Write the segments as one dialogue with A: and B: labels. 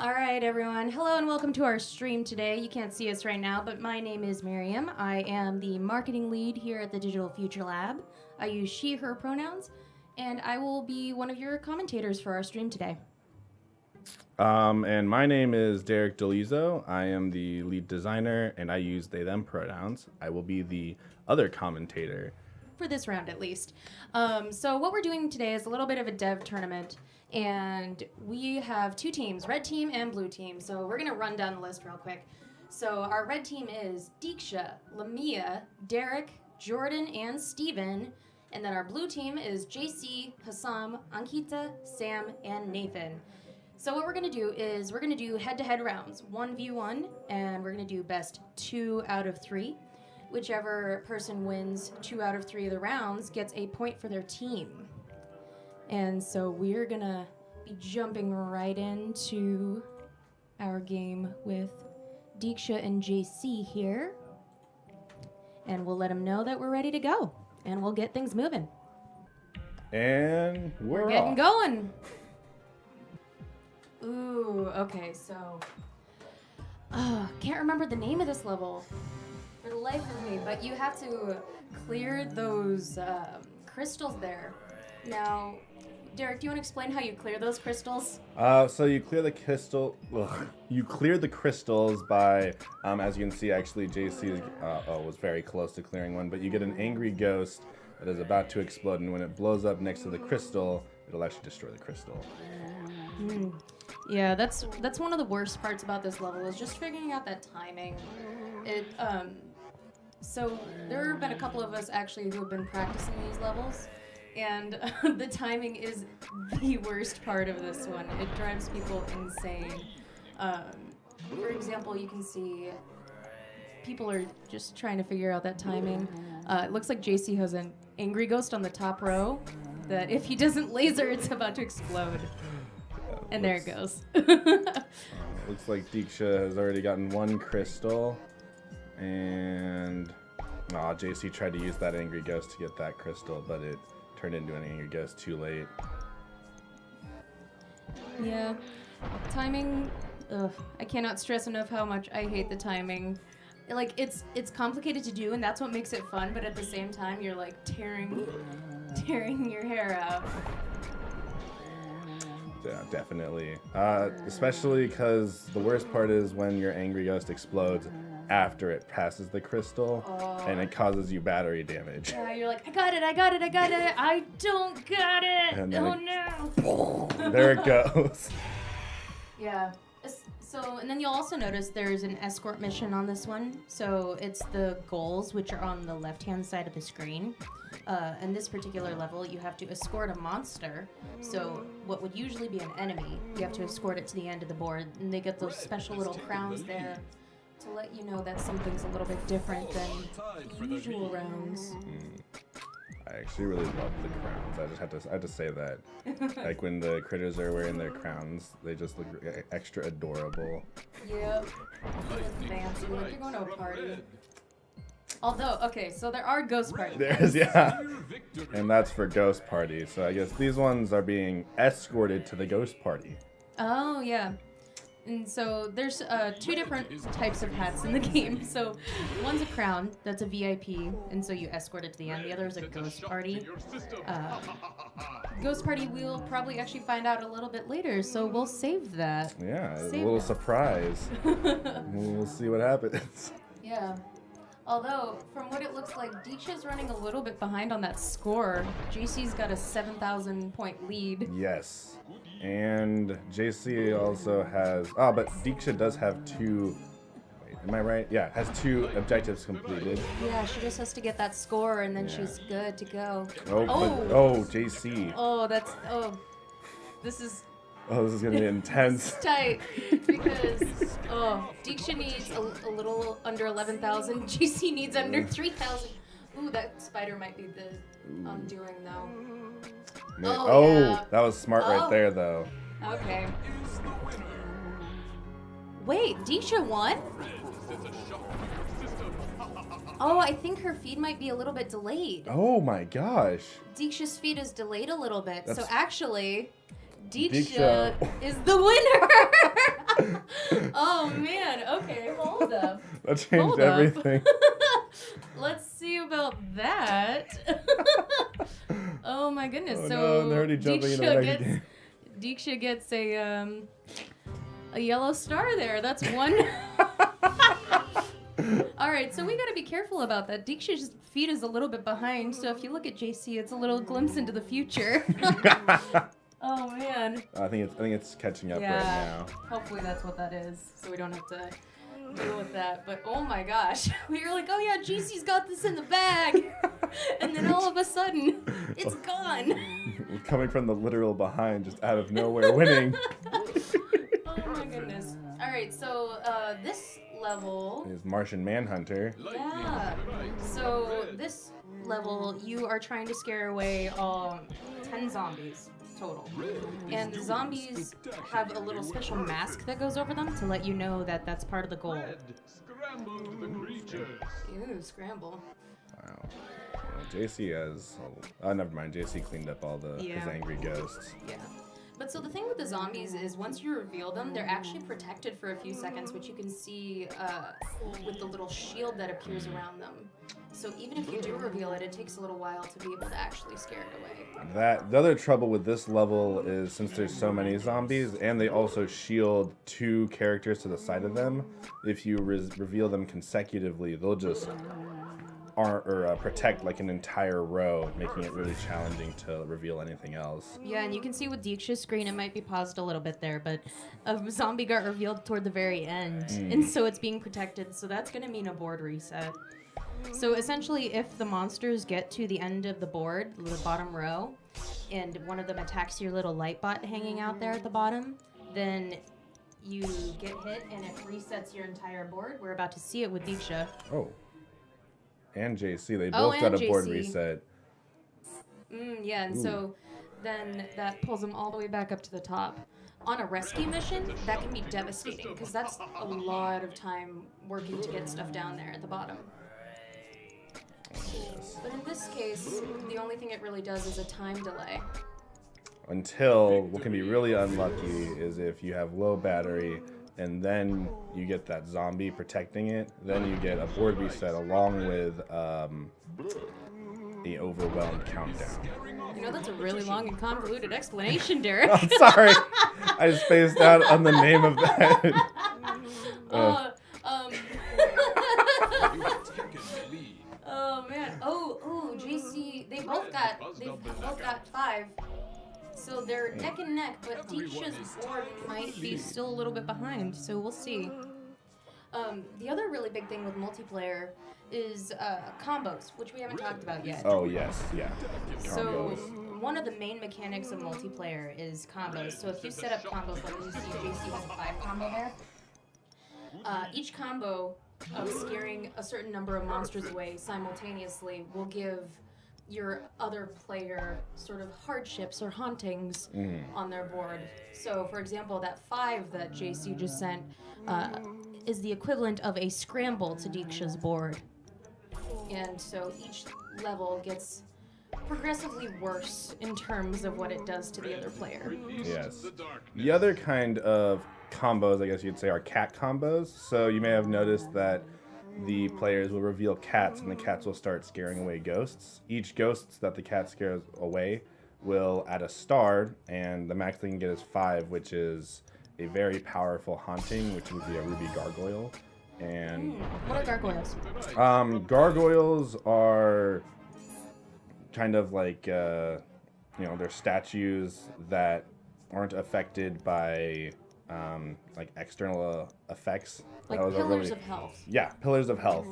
A: All right, everyone. Hello and welcome to our stream today. You can't see us right now, but my name is Miriam. I am the marketing lead here at the Digital Future Lab. I use she, her pronouns, and I will be one of your commentators for our stream today.
B: And my name is Derek Delizo. I am the lead designer, and I use they, them pronouns. I will be the other commentator.
A: For this round, at least. So what we're doing today is a little bit of a dev tournament, and we have two teams, red team and blue team. So we're going to run down the list real quick. So our red team is Deeksha, Lamia, Derek, Jordan, and Steven. And then our blue team is JC, Hassam, Ankita, Sam, and Nathan. So what we're going to do is we're going to do head-to-head rounds, 1v1, and we're going to do best 2 out of 3. Whichever person wins 2 out of 3 of the rounds gets a point for their team. And so we're going to be jumping right into our game with Deeksha and JC here. And we'll let them know that we're ready to go. And we'll get things moving.
B: And we're
A: getting
B: off.
A: Going. Ooh, okay, so can't remember the name of this level for the life of me, but you have to clear those crystals there. Now, Derek, do you want to explain how you clear those crystals?
B: So you clear the crystal. You clear the crystals by, as you can see, actually JC was very close to clearing one. But you get an angry ghost that is about to explode, and when it blows up next to the crystal, it'll actually destroy the crystal.
A: Yeah, that's one of the worst parts about this level is just figuring out that timing. So there have been a couple of us actually who have been practicing these levels, and the timing is the worst part of this one. It drives people insane. For example, you can see people are just trying to figure out that timing. It looks like JC has an angry ghost on the top row that if he doesn't laser, it's about to explode. And there it goes.
B: Looks like Deeksha has already gotten one crystal. And JC tried to use that angry ghost to get that crystal, but it turned into an angry ghost too late.
A: Yeah. Timing, I cannot stress enough how much I hate the timing. Like, it's complicated to do, and that's what makes it fun, but at the same time, you're like tearing your hair out.
B: Yeah, definitely. Especially because the worst part is when your angry ghost explodes after it passes the crystal, and it causes you battery damage.
A: Yeah, you're like, I got it, I don't got it, no.
B: There it goes.
A: Yeah. So, and then you'll also notice there's an escort mission on this one. So it's the goals, which are on the left-hand side of the screen. And this particular level, you have to escort a monster. So what would usually be an enemy, you have to escort it to the end of the board. And they get those special little crowns there to let you know that something's a little bit different than usual rounds.
B: I actually really love the crowns. I had to say that. Like when the critters are wearing their crowns, they just look extra adorable.
A: Yep. They look fancy, like you're going to a party. Although, okay, so there are ghost parties.
B: And that's for ghost party. So I guess these ones are being escorted to the ghost party.
A: Oh, yeah. And so there's 2 different types of hats in the game. So one's a crown, that's a VIP, and so you escort it to the end. The other is a ghost party. Ghost party we'll probably actually find out a little bit later, so we'll save that.
B: Yeah, a little surprise. We'll see what happens.
A: Yeah. Although, from what it looks like, Deeksha's running a little bit behind on that score. JC's got a 7,000 point lead.
B: Yes. And JC also has... Oh, but Deeksha does have 2... Wait, am I right? Yeah, has 2 objectives completed.
A: Yeah, she just has to get that score, and then she's good to go.
B: JC.
A: This is...
B: Oh, this is going to be intense.
A: It's tight, because, Deeksha needs a little under 11,000. JC needs under 3,000. Ooh, that spider might be the undoing, though. Yeah.
B: That was smart right there, though.
A: Okay. Wait, Deeksha won? Oh, I think her feed might be a little bit delayed.
B: Oh my gosh.
A: Deeksha's feed is delayed a little bit,
B: That's...
A: so actually... Deeksha is the winner!
B: That changed
A: Hold up.
B: everything.
A: Let's see about that. Oh my goodness.
B: Oh,
A: so
B: no, they're already jumping into the next game.
A: Diksha gets a yellow star there. That's one. All right, so we got to be careful about that. Diksha's feet is a little bit behind, so if you look at JC, it's a little glimpse into the future. Oh man.
B: I think it's catching up right now.
A: Hopefully that's what that is, so we don't have to deal with that. But oh my gosh, we were like, oh yeah, JC's got this in the bag, and then all of a sudden, it's gone.
B: Coming from the literal behind, just out of nowhere, winning.
A: Oh my goodness. All right, so this level
B: Is Martian Manhunter.
A: Yeah. So this level, you are trying to scare away 10 zombies total. And the zombies have a little special mask that goes over them to let you know that that's part of the goal. Ooh, scramble.
B: Wow. JC has... Oh, never mind. JC cleaned up all his angry ghosts.
A: Yeah. But so the thing with the zombies is once you reveal them, they're actually protected for a few seconds, which you can see with the little shield that appears around them. So even if you do reveal it, it takes a little while to be able to actually scare it away.
B: The other trouble with this level is since there's so many zombies, and they also shield 2 characters to the side of them, if you reveal them consecutively, they'll just protect like an entire row, making it really challenging to reveal anything else.
A: Yeah, and you can see with Diksha's screen, it might be paused a little bit there, but a zombie got revealed toward the very end, and so it's being protected, so that's going to mean a board reset. So essentially, if the monsters get to the end of the board, the bottom row, and one of them attacks your little light bot hanging out there at the bottom, then you get hit and it resets your entire board. We're about to see it with Diksha.
B: Oh. And JC, they both got a board reset.
A: Yeah, and so then that pulls them all the way back up to the top. On a rescue mission, that can be devastating because that's a lot of time working to get stuff down there at the bottom. But in this case, the only thing it really does is a time delay.
B: Until what can be really unlucky is if you have low battery and then you get that zombie protecting it, then you get a board reset along with the overwhelmed countdown.
A: You know, that's a really long and convoluted explanation, Derek.
B: I'm sorry. I spaced out on the name of that.
A: Oh man. Oh, JC, they both got 5. So they're neck and neck, but Diksha's board might be still a little bit behind, so we'll see. The other really big thing with multiplayer is combos, which we haven't talked about yet.
B: Oh, yes, yeah.
A: So one of the main mechanics of multiplayer is combos. So if you set up combos, like you see JC has a 5 combo there, each combo of scaring a certain number of monsters away simultaneously will give your other player sort of hardships or hauntings on their board. So, for example, that 5 that JC just sent is the equivalent of a scramble to Diksha's board. And so each level gets progressively worse in terms of what it does to the other player.
B: Yes. The other kind of combos, I guess you'd say, are cat combos. So you may have noticed that the players will reveal cats and the cats will start scaring away ghosts. Each ghost that the cat scares away will add a star, and the max they can get is 5, which is a very powerful haunting, which would be a ruby gargoyle. And
A: what are gargoyles?
B: Gargoyles are kind of like they're statues that aren't affected by like external effects.
A: Like pillars of health.
B: Yeah, pillars of health.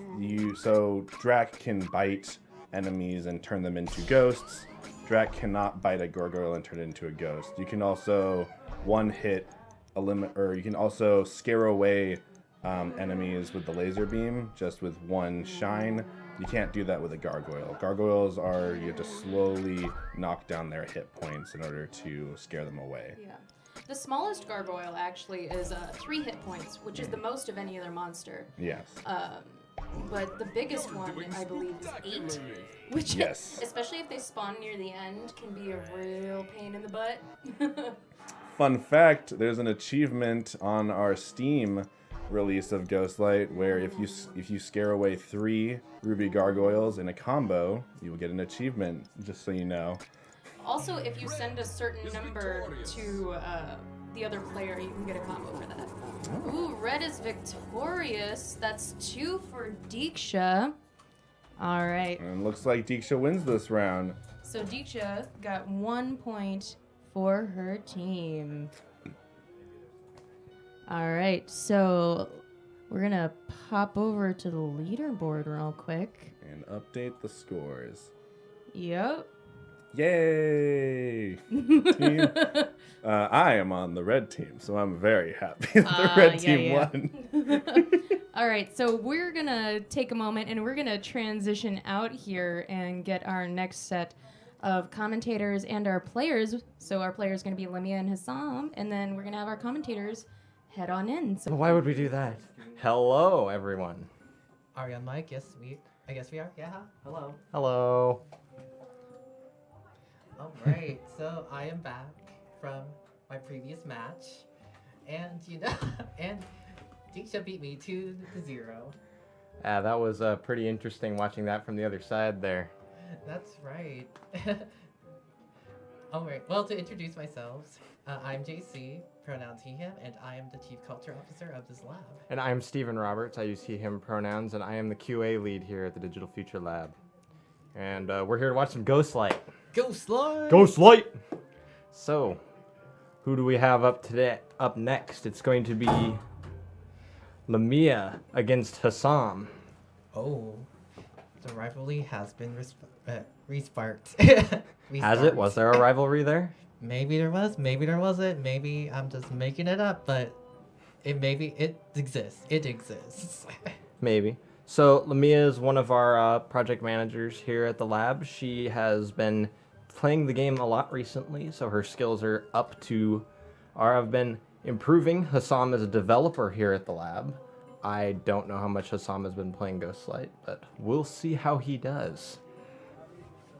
B: So Drac can bite enemies and turn them into ghosts. Drac cannot bite a gargoyle and turn it into a ghost. You can also you can also scare away enemies with the laser beam just with one shine. You can't do that with a gargoyle. Gargoyles you have to slowly knock down their hit points in order to scare them away.
A: Yeah. The smallest gargoyle actually is 3 hit points, which is the most of any other monster.
B: Yes.
A: But the biggest one, I believe, is 8, which, especially if they spawn near the end, can be a real pain in the butt.
B: Fun fact, there's an achievement on our Steam release of Ghostlight, where if you scare away 3 ruby gargoyles in a combo, you will get an achievement. Just so you know.
A: Also, if you send a certain number to the other player, you can get a combo for that. Ooh, red is victorious. That's 2 for Deeksha. All right.
B: And looks like Deeksha wins this round.
A: So Deeksha got 1 point for her team. All right, so we're going to pop over to the leaderboard real quick.
B: And update the scores.
A: Yep.
B: Yay! Team. I am on the red team, so I'm very happy that the red team won.
A: All right, so we're going to take a moment and we're going to transition out here and get our next set of commentators and our players. So our players are going to be Limia and Hassam, and then we're going to have our commentators head on in. So
C: why would we do that? Hello, everyone.
D: Are we on mic? Yes, I guess we are. Yeah. Hello.
C: Hello.
D: All right. So I am back from my previous match, and and Deeksha beat me 2-0.
C: That was pretty interesting watching that from the other side there.
D: That's right. All right. Well, to introduce myself, I'm JC, pronouns he, him, and I am the Chief Culture Officer of this lab.
C: And I'm Stephen Roberts. I use he, him pronouns, and I am the QA lead here at the Digital Future Lab. And we're here to watch some Ghostlight.
D: Ghostlight!
C: Ghostlight! So, who do we have up next? It's going to be Lamia against Hassam.
D: Oh, the rivalry has been resparked.
C: Has it? Was there a rivalry there?
D: Maybe there was, maybe there wasn't, maybe I'm just making it up, but it exists. It exists.
C: Maybe. So Lamia is one of our project managers here at the lab. She has been playing the game a lot recently, so her skills are up to, or have been improving. Hassam is a developer here at the lab. I don't know how much Hassam has been playing Ghostlight, but we'll see how he does.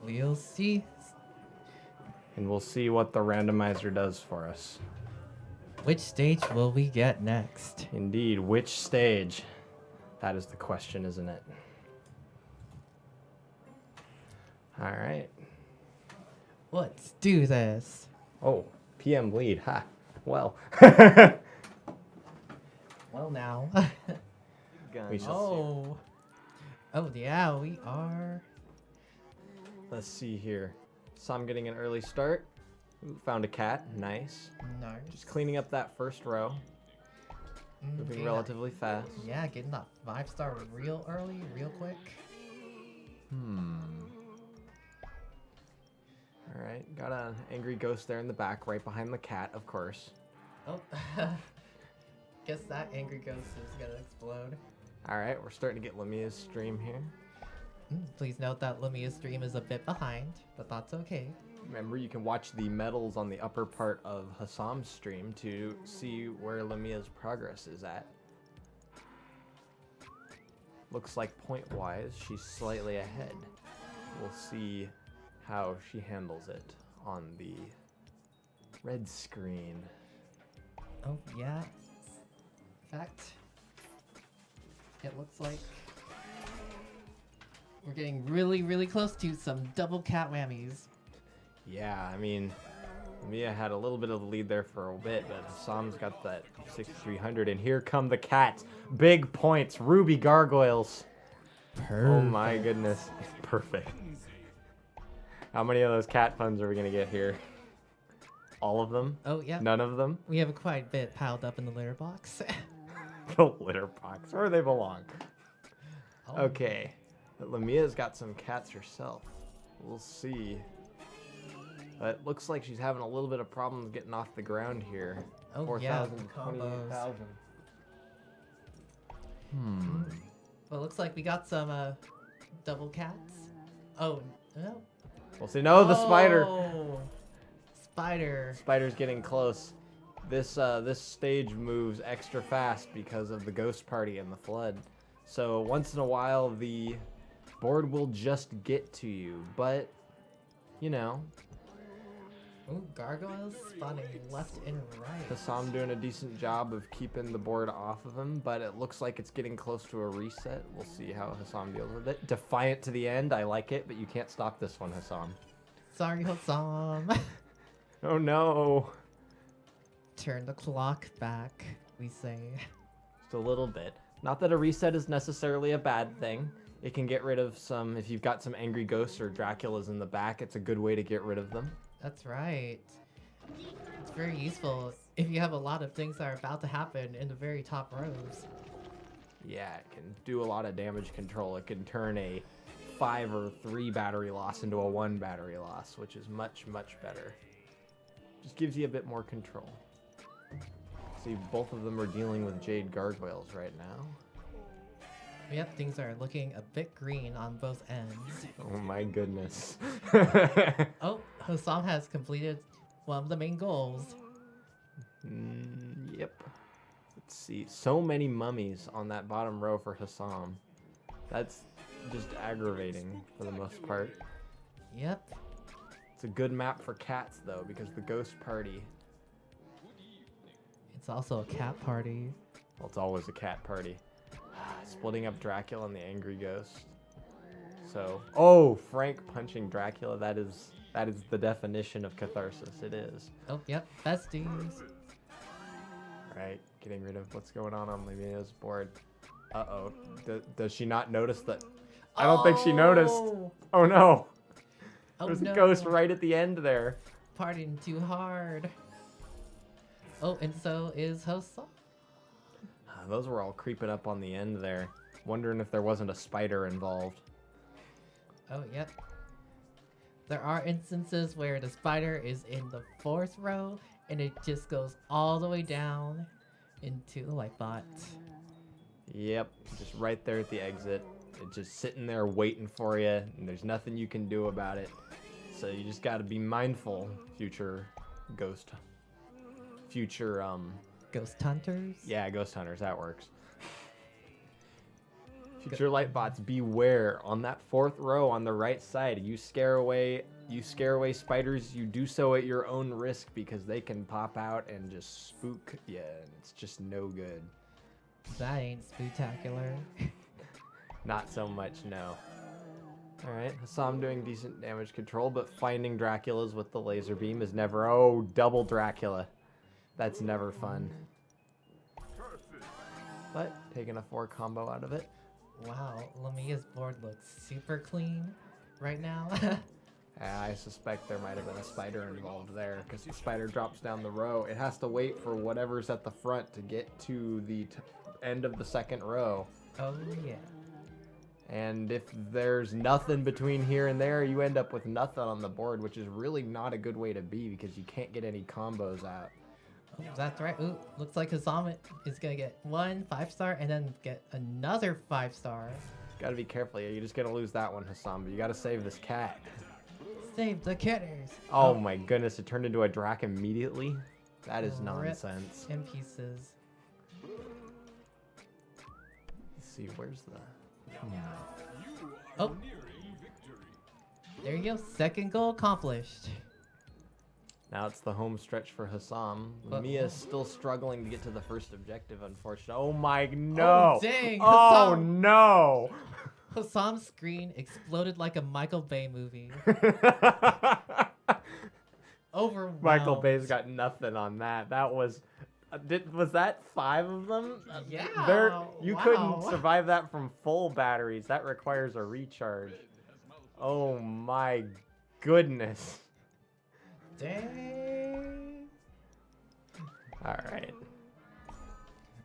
D: We'll see.
C: And we'll see what the randomizer does for us.
D: Which stage will we get next?
C: Indeed, which stage? That is the question, isn't it? All right.
D: Let's do this.
C: Oh, PM lead. Ha. Well.
D: Well, now.
C: We shall
D: Oh. Oh, yeah, we are.
C: Let's see here. So I'm getting an early start. Ooh, found a cat. Nice.
D: Nice.
C: Just cleaning up that first row. Moving
D: Okay,
C: relatively fast.
D: Yeah, getting that 5-star real early, real quick.
C: Alright, got an angry ghost there in the back, right behind the cat, of course.
D: Oh. Guess that angry ghost is gonna explode.
C: Alright, we're starting to get Lamia's stream here.
D: Please note that Lamia's stream is a bit behind, but that's okay.
C: Remember, you can watch the medals on the upper part of Hassam's stream to see where Lamia's progress is at. Looks like point-wise, she's slightly ahead. We'll see how she handles it on the red screen.
D: Oh, yeah. In fact, it looks like we're getting really, really close to some double cat whammies.
C: Yeah, I mean, Mia had a little bit of the lead there for a bit, but Hassam's got that 6,300, and here come the cats. Big points, ruby gargoyles.
D: Perfect.
C: Oh my goodness, perfect. How many of those cat puns are we gonna get here? All of them?
D: Oh, yeah.
C: None of them?
D: We have quite a bit piled up in the litter box.
C: The litter box, where they belong.
D: Oh.
C: Okay, but Lamia's got some cats herself. We'll see. It looks like she's having a little bit of problems getting off the ground here.
D: Oh,
C: 4,000
D: yeah,
C: to
D: combos.
C: 28,000.
D: Well, looks like we got some double cats. Oh, no.
C: We'll see. No, the spider.
D: Oh, spider.
C: Spider's getting close. This stage moves extra fast because of the ghost party and the flood. So once in a while, the board will just get to you. But, you know,
D: Ooh, gargoyles spawning left and right.
C: Hassam doing a decent job of keeping the board off of him, but it looks like it's getting close to a reset. We'll see how Hassam deals with it. Defiant to the end, I like it, but you can't stop this one, Hassam.
D: Sorry, Hassam.
C: Oh no!
D: Turn the clock back, we say.
C: Just a little bit. Not that a reset is necessarily a bad thing. It can get rid of some, if you've got some angry ghosts or Draculas in the back, it's a good way to get rid of them.
D: That's right. It's very useful if you have a lot of things that are about to happen in the very top rows.
C: Yeah, it can do a lot of damage control. It can turn a 5 or 3 battery loss into a 1 battery loss, which is much, much better. Just gives you a bit more control. See, both of them are dealing with Jade Gargoyles right now.
D: Yep, things are looking a bit green on both ends.
C: Oh my goodness.
D: Oh, Hassam has completed one of the main goals.
C: Yep. Let's see. So many mummies on that bottom row for Hassam. That's just aggravating for the most part.
D: Yep.
C: It's a good map for cats though, because the ghost party,
D: It's also a cat party.
C: well, it's always a cat party. Splitting up Dracula and the angry ghost. So, oh, Frank punching Dracula, that is the definition of catharsis. It is.
D: Oh, yep, besties.
C: Right, getting rid of what's going on Lemia's board. Uh-oh. Does she not notice that? I don't think she noticed. Oh no.
D: Oh,
C: There's
D: no.
C: a ghost right at the end there.
D: Partying too hard. Oh, and so is Hassam.
C: Those were all creeping up on the end there. Wondering if there wasn't a spider involved.
D: Oh, yep. There are instances where the spider is in the 4th row and it just goes all the way down into the light bot.
C: Yep, just right there at the exit. It's just sitting there waiting for you, and there's nothing you can do about it. So you just gotta be mindful, future ghost. Future,
D: Ghost hunters?
C: yeah, ghost hunters, that works. Future light bots, beware. On that 4th row on the right side, you scare away spiders. You do so at your own risk because they can pop out and just spook you, and it's just no good.
D: That ain't spectacular.
C: Not so much, no. Alright, Hassam doing decent damage control, but finding Draculas with the laser beam is never... Oh, double Dracula. That's never fun. But taking a 4 combo out of it.
D: Wow, Lamia's board looks super clean right now.
C: I suspect there might have been a spider involved there, because the spider drops down the row. It has to wait for whatever's at the front to get to the end of the 2nd row.
D: Oh yeah.
C: And if there's nothing between here and there, you end up with nothing on the board, which is really not a good way to be because you can't get any combos out.
D: Oh, that's right. Ooh, looks like Hassam is gonna get 1 5-star and then get another 5-star.
C: Gotta be careful, you're just gonna lose that one, Hassam, but you gotta save this cat.
D: Save the kitters.
C: Oh my goodness, it turned into a drac immediately? That is
D: Rip
C: nonsense.
D: in pieces.
C: Let's see, where's the...
D: Oh. There you go. 2nd goal accomplished.
C: Now it's the home stretch for Hassam.
D: But-
C: Mia's still struggling to get to the first objective, unfortunately. Oh my, no!
D: Oh, dang,
C: Oh
D: Hassam.
C: no!
D: Hassam's screen exploded like a Michael Bay movie. Overwhelmed.
C: Michael Bay's got nothing on that. That was... was that 5 of them?
D: Yeah.
C: You
D: wow.
C: couldn't survive that from full batteries. That requires a recharge. Oh my goodness.
D: Dang.
C: Alright.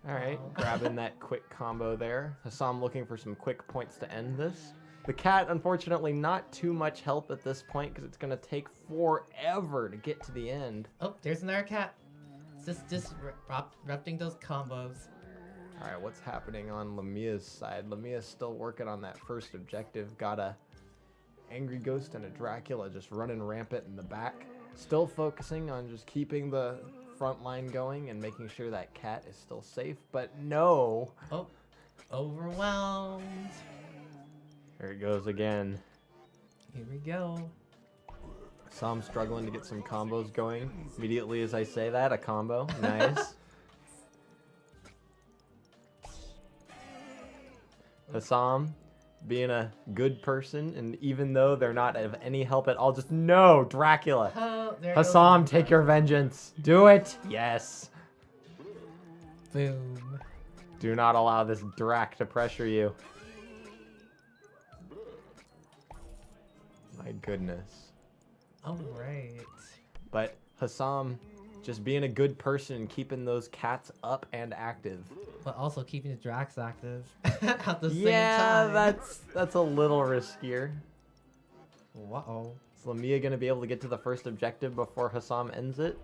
C: Alright,
D: Wow.
C: grabbing that quick combo there. Hassam looking for some quick points to end this. The cat, unfortunately, not too much help at this point because it's going to take forever to get to the end.
D: Oh, there's another cat. Just disrupting those combos.
C: Alright, what's happening on Lamia's side? Lamia's still working on that first objective. Got a angry ghost and a Dracula just running rampant in the back. Still focusing on just keeping the front line going and making sure that cat is still safe, but no.
D: Oh, overwhelmed.
C: There it goes again.
D: Here we go.
C: So I'm struggling to get some combos going. Immediately as I say that, a combo. Nice. Hassam, being a good person, and even though they're not of any help at all, just no, Dracula.
D: Oh, there goes
C: Hassam,
D: the-
C: take your vengeance. Do it. Yes.
D: Boom.
C: Do not allow this Drac to pressure you. My goodness.
D: All right.
C: But Hassam, just being a good person and keeping those cats up and active.
D: But also keeping the Drax active at the same
C: Yeah,
D: time.
C: that's a little riskier.
D: Wow.
C: Is Lamia gonna be able to get to the first objective before Hassam ends it?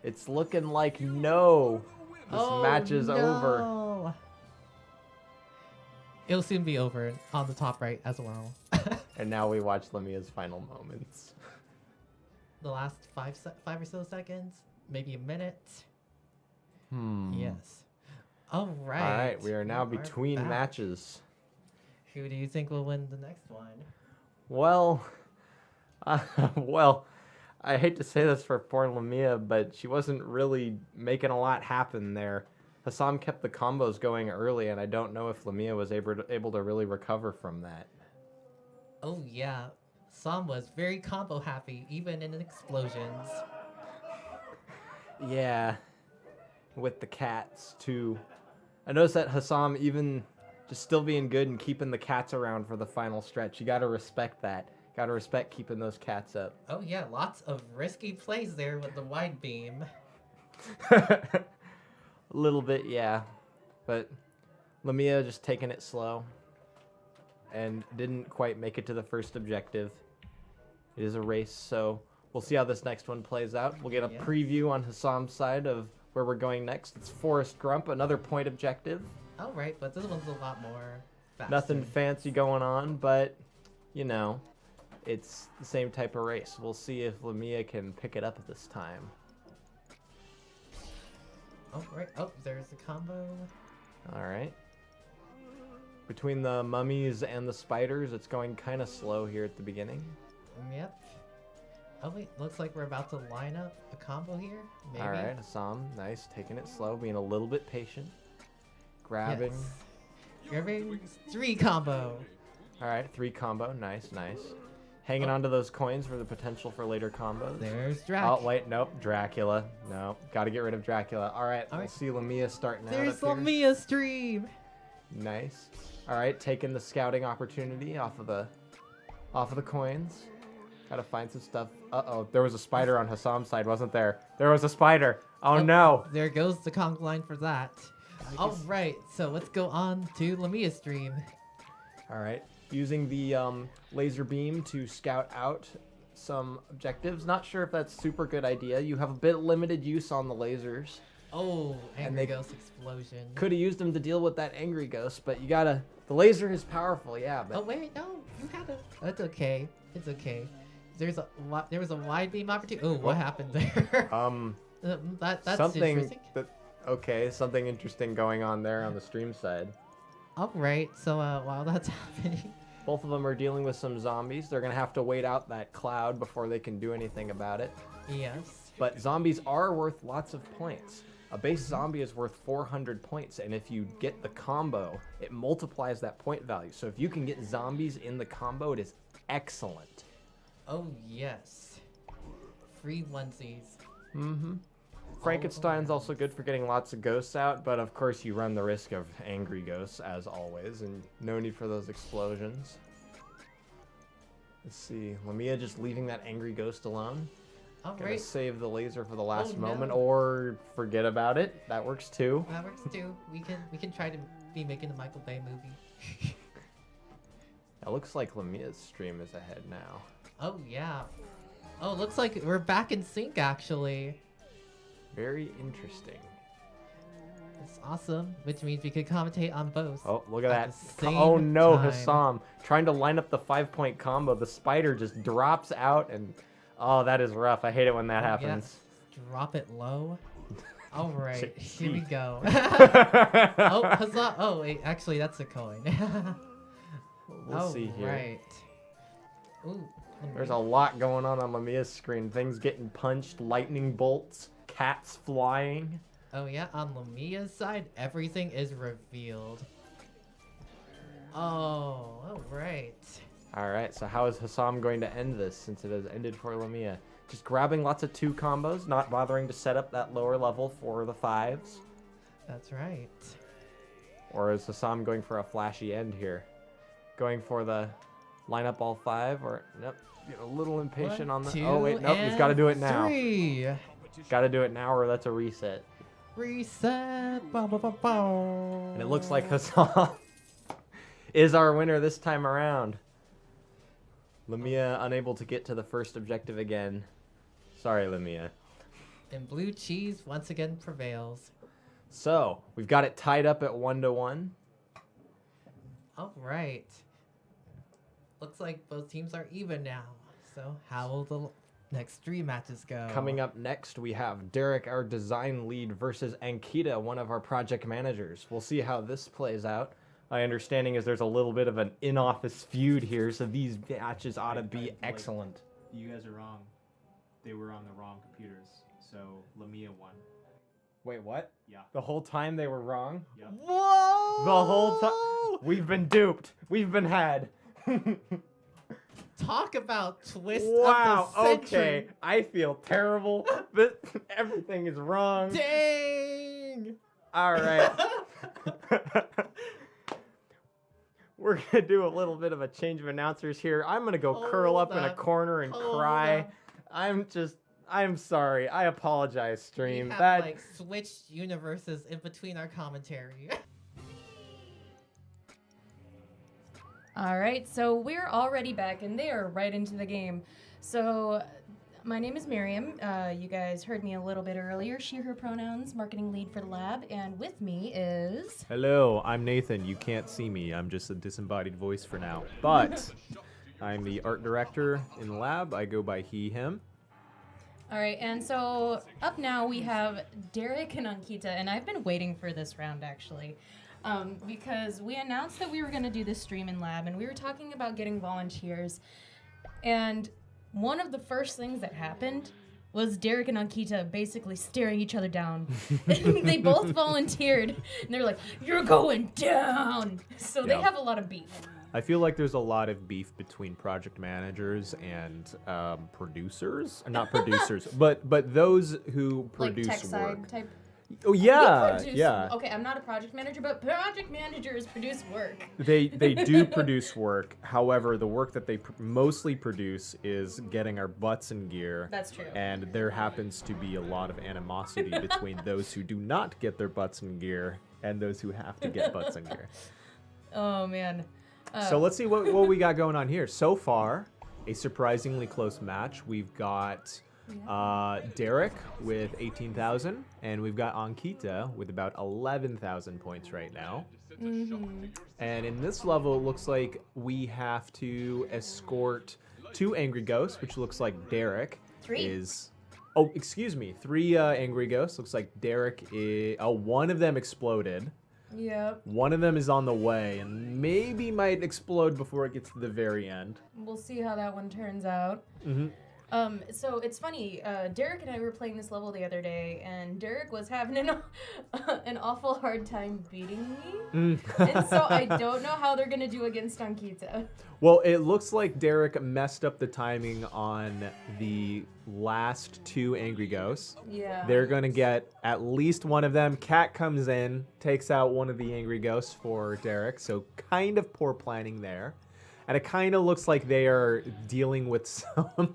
C: It's looking like no. This match is over.
D: no. It'll soon be over on the top right as well.
C: And now we watch Lamia's final moments.
D: The last five or so seconds, maybe a minute. Yes. All right.
C: All right, we are now
D: We
C: between
D: back.
C: matches.
D: Who do you think will win the next one?
C: Well, well, I hate to say this for poor Lamia, but she wasn't really making a lot happen there. Hassam kept the combos going early, and I don't know if Lamia was able to really recover from that.
D: Oh yeah, Sam was very combo happy, even in explosions.
C: Yeah, with the cats too. I noticed that Hassam, even just still being good and keeping the cats around for the final stretch, you gotta respect that. Gotta respect keeping those cats up.
D: Oh yeah, lots of risky plays there with the wide beam.
C: A little bit, yeah. But Lamia just taking it slow and didn't quite make it to the first objective. It is a race, so we'll see how this next one plays out. We'll get a
D: Yeah.
C: preview on Hassam's side of where we're going next. It's Forest Grump, another point objective.
D: All right, but this one's a lot more faster.
C: Nothing fancy going on, but, you know, it's the same type of race. We'll see if Lamia can pick it up at this time.
D: Oh right. Oh, there's a combo.
C: All right. Between the mummies and the spiders, it's going kind of slow here at the beginning.
D: Yep. Oh wait, looks like we're about to line up a combo here. Maybe.
C: All right, Hassam, nice, taking it slow, being a little bit patient, grabbing.
D: Yes. Grabbing 3 combo.
C: All right, 3 combo, nice, nice. Hanging on to those coins for the potential for later combos.
D: There's Drac.
C: Oh wait, nope, Dracula. No, got to get rid of Dracula. All right,
D: All
C: we'll
D: right.
C: see Lamia starting out
D: There's
C: up here.
D: Lamia stream.
C: Nice. All right, taking the scouting opportunity off of the coins. Gotta find some stuff. Uh-oh, there was a spider on Hassam's side, wasn't there? There was a spider. Oh no.
D: There goes the conch line for that. All right, so let's go on to Lamia's stream.
C: All right, using the laser beam to scout out some objectives. Not sure if that's super good idea. You have a bit limited use on the lasers.
D: Oh, Angry
C: they
D: Ghost explosion.
C: Could have used them to deal with that angry ghost, but you gotta. The laser is powerful, yeah. But
D: Oh wait, no, you had it. That's okay. It's okay. There was a wide beam opportunity. Oh, what happened there? That's
C: something
D: interesting.
C: something interesting going on there on the stream side.
D: All right, so while that's happening,
C: Both of them are dealing with some zombies. They're gonna have to wait out that cloud before they can do anything about it.
D: yes.
C: But zombies are worth lots of points. A base zombie is worth 400 points, and if you get the combo, it multiplies that point value. So if you can get zombies in the combo, it is excellent.
D: Oh yes. Free onesies.
C: Mm-hmm. Frankenstein's also good for getting lots of ghosts out, but of course you run the risk of angry ghosts, as always, and no need for those explosions. Let's see, Lamia just leaving that angry ghost alone.
D: All
C: Gonna
D: right.
C: save the laser for the last
D: Oh,
C: moment,
D: no.
C: or forget about it. That works too.
D: That works too. We can try to be making a Michael Bay movie.
C: It looks like Lamia's stream is ahead now.
D: Oh yeah. Oh, looks like we're back in sync actually.
C: Very interesting.
D: It's awesome, which means we could commentate on both.
C: Oh, look at
D: At
C: that.
D: the
C: Oh
D: same
C: no,
D: time.
C: Hassam. Trying to line up the 5-point combo. The spider just drops out and... Oh, that is rough. I hate it when that happens.
D: Yes. Drop it low. All right, here we
C: Cheat.
D: go. Oh, huzzah! Oh wait, actually that's a coin.
C: We'll see here.
D: Right. Ooh,
C: There's a lot going on Lamia's screen. Things getting punched, lightning bolts, cats flying.
D: Oh yeah, on Lamia's side, everything is revealed. Oh, alright.
C: Alright, so how is Hassam going to end this since it has ended for Lamia? Just grabbing lots of 2 combos, not bothering to set up that lower level for the 5s?
D: That's right.
C: Or is Hassam going for a flashy end here? Going for the line up all 5 or nope, get a little impatient on the oh wait, nope, he's gotta do it now.
D: 3.
C: Gotta do it now or that's a reset.
D: Reset. Bow, bow, bow, bow.
C: And it looks like Hassam is our winner this time around. Lamia unable to get to the first objective again. Sorry, Lamia.
D: And blue cheese once again prevails.
C: So, we've got it tied up at 1-1.
D: Alright. Looks like both teams are even now. So how will the next 3 matches go?
C: Coming up next, we have Derek, our design lead, versus Ankita, one of our project managers. We'll see how this plays out. My understanding is there's a little bit of an in-office feud here, so these matches ought to be excellent.
E: You guys are wrong. They were on the wrong computers, so Lamia won.
C: Wait, what?
E: Yeah.
C: The whole time they were wrong?
E: Yep.
D: Whoa!
C: The whole time? We've been duped. We've been had.
D: Talk about twist
C: Wow,
D: of the century.
C: okay. I feel terrible. But everything is wrong.
D: Dang!
C: All right. We're going to do a little bit of a change of announcers here. I'm going to go curl up in a
D: Hold
C: corner and
D: Hold
C: cry.
D: up.
C: I'm sorry. I apologize,
D: We
C: stream.
D: have
C: That
D: like switched universes in between our commentary.
A: All right, so we're already back, and they are right into the game. So, my name is Miriam. You guys heard me a little bit earlier. She, her pronouns, marketing lead for the lab, and with me is...
E: Hello, I'm Nathan. You can't see me. I'm just a disembodied voice for now. But I'm the art director in the lab. I go by he, him.
A: All right, and so up now we have Derek and Ankita, and I've been waiting for this round, actually. Because we announced that we were going to do this stream in lab, and we were talking about getting volunteers. And one of the first things that happened was Derek and Ankita basically staring each other down. They both volunteered, and they're like, "You're going down!" So they
E: Yeah.
A: have a lot of beef.
E: I feel like there's a lot of beef between project managers and producers. Not producers, but those who produce
A: like tech side
E: work.
A: type.
E: Oh
A: We
E: yeah,
A: produce-
E: yeah.
A: Okay, I'm not a project manager, but project managers produce work.
E: They do produce work. However, the work that they mostly produce is getting our butts in gear.
A: That's true.
E: And there happens to be a lot of animosity between those who do not get their butts in gear and those who have to get butts in gear.
A: Oh man.
E: So let's see what we got going on here. So far, a surprisingly close match. We've got Derek with 18,000, and we've got Ankita with about 11,000 points right now.
A: Mm-hmm.
E: And in this level, it looks like we have to escort 2 angry ghosts, which looks like Derek
A: 3.
E: is. Oh, excuse me, 3 angry ghosts. Looks like Derek is. Oh, one of them exploded.
A: Yep.
E: One of them is on the way and maybe might explode before it gets to the very end.
A: We'll see how that one turns out.
E: Mm-hmm.
A: So it's funny. Derek and I were playing this level the other day, and Derek was having an awful hard time beating me. And so I don't know how they're gonna do against Ankita.
E: Well, it looks like Derek messed up the timing on the last 2 angry ghosts.
A: Yeah.
E: They're gonna get at least one of them. Cat comes in, takes out one of the angry ghosts for Derek, so kind of poor planning there. And it kind of looks like they are dealing with some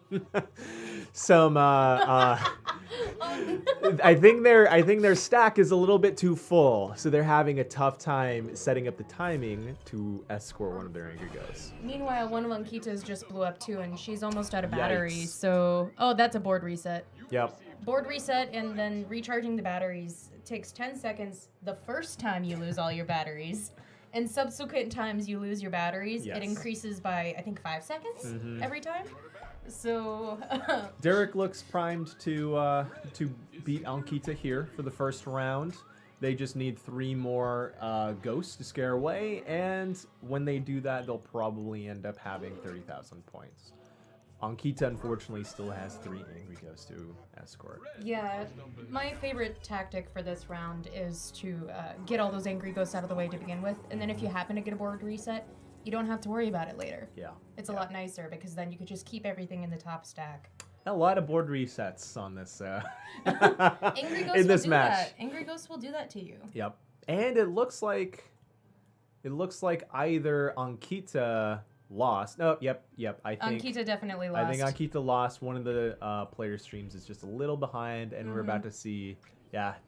E: I think their stack is a little bit too full, so they're having a tough time setting up the timing to escort one of their angry ghosts.
A: Meanwhile, one of Ankita's just blew up too, and she's almost out of batteries.
E: Yikes.
A: So, oh, that's a board reset.
E: Yep.
A: Board reset, and then recharging the batteries takes 10 seconds the first time you lose all your batteries. And subsequent times you lose your batteries,
E: Yes.
A: it increases by, I think, 5 seconds every time. So,
E: Derek looks primed to beat Ankita here for the first round. They just need 3 more ghosts to scare away, and when they do that, they'll probably end up having 30,000 points. Ankita, unfortunately, still has 3 Angry Ghosts to escort.
A: Yeah, my favorite tactic for this round is to get all those angry ghosts out of the way to begin with, and then if you happen to get a board reset, you don't have to worry about it later.
E: Yeah.
A: It's a lot nicer because then you could just keep everything in the top stack.
E: A lot of board resets on this
A: Angry Ghosts
E: in this
A: will do
E: match.
A: that. Angry Ghosts will do that to you.
E: Yep. And it looks like either Ankita lost. No, yep. I think
A: Ankita definitely lost.
E: I think Ankita lost. One of the player streams is just a little behind, and we're about to see,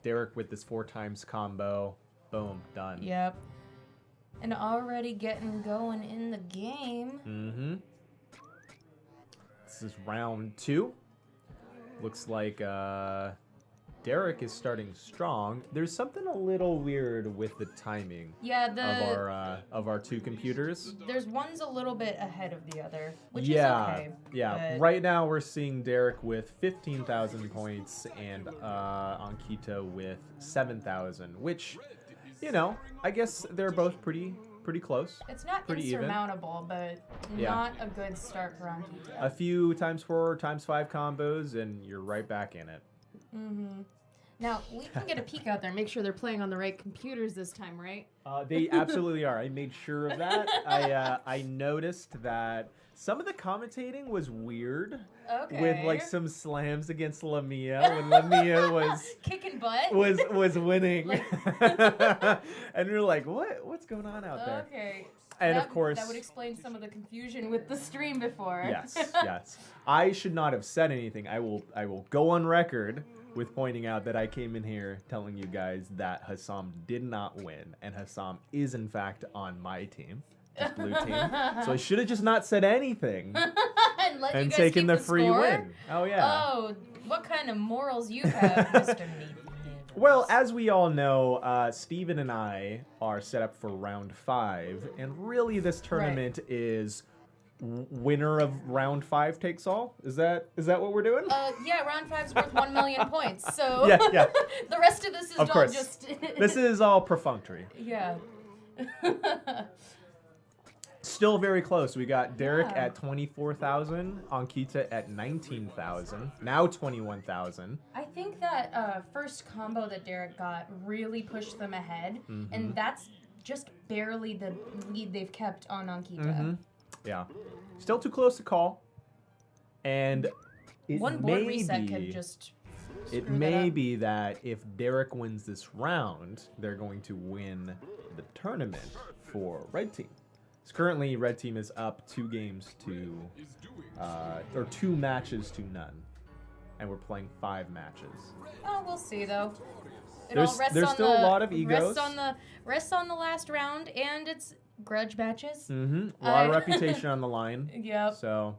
E: Derek with this 4 times combo. Boom, done.
A: Yep. And already getting going in the game.
E: Mm-hmm. This is round 2. Looks like Derek is starting strong. There's something a little weird with the timing of our 2 computers.
A: There's one's a little bit ahead of the other, which is okay.
E: Yeah.
A: but-
E: Right now we're seeing Derek with 15,000 points and Ankita with 7,000, which, I guess they're both pretty close.
A: It's not
E: pretty even.
A: insurmountable, but not a good start for Ankita.
E: A few times 4 times 5 combos and you're right back in it.
A: Mm-hmm. Now, we can get a peek out there, make sure they're playing on the right computers this time, right?
E: They absolutely are. I made sure of that. I noticed that some of the commentating was weird.
A: Okay.
E: With like some slams against Lamia when Lamia was
A: kicking butt.
E: was winning. And we were like, what's going on out there?
A: Okay.
E: And
A: that,
E: of course,
A: that would explain some of the confusion with the stream before.
E: yes. I should not have said anything. I will go on record with pointing out that I came in here telling you guys that Hassam did not win, and Hassam is in fact on my team, his blue team. So I should have just not said anything
A: and
E: taken the free
A: score?
E: win. Oh yeah.
A: Oh, what kind of morals you have, Mr. Meat?
E: Well, as we all know, Steven and I are set up for round 5, and really this tournament is winner of round 5 takes all. Is that what we're doing?
A: Yeah, round 5's worth 1 million points. So
E: Yeah.
A: the rest of this is
E: Of
A: all
E: course.
A: just
E: This is all perfunctory.
A: yeah.
E: Still very close. We got Derek
A: Yeah.
E: at 24,000, Ankita at 19,000, now 21,000.
A: I think that first combo that Derek got really pushed them ahead, and that's just barely the lead they've kept on Ankita.
E: Yeah. Still too close to call. And it
A: One board
E: may
A: reset
E: be,
A: could just
E: it
A: screw
E: may
A: that up.
E: be that if Derek wins this round, they're going to win the tournament for Red Team. So currently, Red Team is up 2 games to, or 2 matches to none. And we're playing 5 matches.
A: Oh, we'll see though. It
E: There's-
A: all rests
E: there's
A: on
E: still a lot of egos.
A: Rests on the last round, and it's grudge matches.
E: A lot of reputation on the line.
A: Yep.
E: So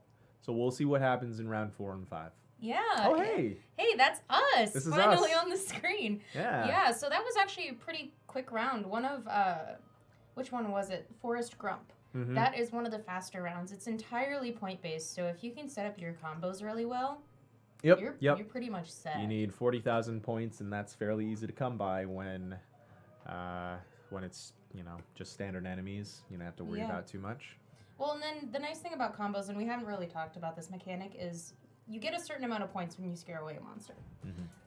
E: we'll see what happens in round 4 and 5.
A: Yeah.
E: Oh, hey.
A: Hey, that's us.
E: This is
A: finally
E: us.
A: on the screen.
E: Yeah.
A: Yeah. So that was actually a pretty quick round. One of which one was it? Forest Grump. That is one of the faster rounds. It's entirely point based. So if you can set up your combos really well,
E: Yep.
A: you're pretty much set.
E: You need 40,000 points, and that's fairly easy to come by when it's just standard enemies. You don't have to worry about too much.
A: Well, and then the nice thing about combos, and we haven't really talked about this mechanic, is you get a certain amount of points when you scare away a monster.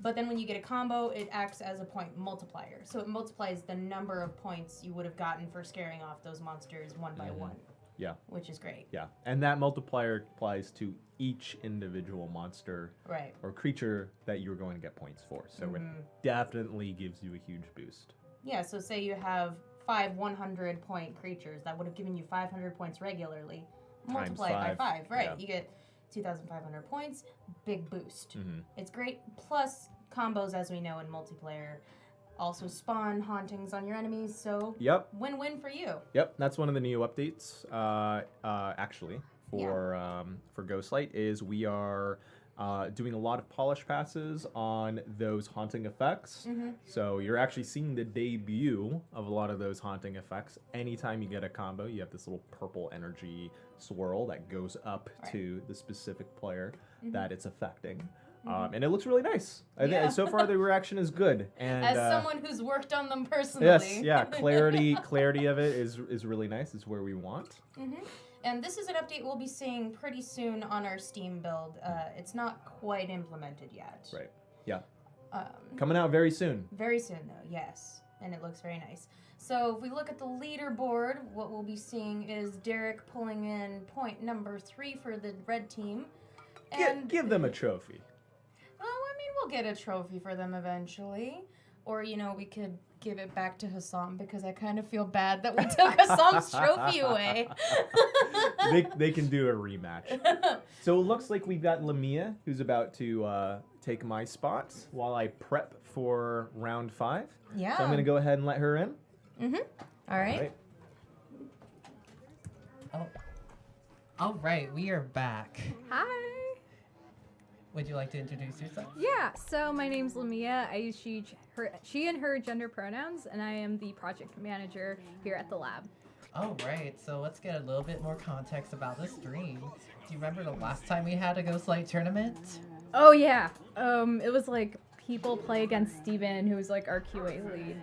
A: But then when you get a combo, it acts as a point multiplier. So it multiplies the number of points you would have gotten for scaring off those monsters one by one.
E: Yeah.
A: Which is great.
E: Yeah. And that multiplier applies to each individual monster
A: Right.
E: or creature that you're going to get points for. So it definitely gives you a huge boost.
A: Yeah, so say you have 5 100-point creatures that would have given you 500 points regularly. Multiply it by 5, right?
E: Yeah.
A: You get 2,500 points, big boost. It's great. Plus, combos, as we know in multiplayer, also spawn hauntings on your enemies, so
E: Yep.
A: win-win for you.
E: Yep. That's one of the new updates, actually, for Ghostlight, is we are doing a lot of polish passes on those haunting effects. So you're actually seeing the debut of a lot of those haunting effects. Anytime you get a combo, you have this little purple energy swirl that goes up to the specific player that it's affecting. And it looks really nice. I think so far the reaction is good. And
A: As someone who's worked on them personally.
E: yes, yeah, clarity of it is really nice. It's where we want.
A: And this is an update we'll be seeing pretty soon on our Steam build. It's not quite implemented yet.
E: Right. Yeah.
A: Um,
E: Coming out very soon.
A: Very soon, though, yes. And it looks very nice. So if we look at the leaderboard, what we'll be seeing is Derek pulling in point number 3 for the red team. And
E: Give them a trophy.
A: well, I mean, we'll get a trophy for them eventually. Or, you know, we could give it back to Hassam because I kind of feel bad that we took Hassam's trophy away.
E: They can do a rematch. So it looks like we've got Lamia, who's about to take my spot while I prep for round 5.
A: Yeah.
E: So I'm going to go ahead and let her in.
A: Mm-hmm. All right.
E: All right.
D: Oh. All right, we are back.
F: Hi.
D: Would you like to introduce yourself?
F: Yeah, so my name's Lamia. I use she and her gender pronouns, and I am the project manager here at the lab.
D: All right, so let's get a little bit more context about the stream. Do you remember the last time we had a Ghostlight tournament?
F: Oh yeah. It was like people play against Steven, who was like our QA lead.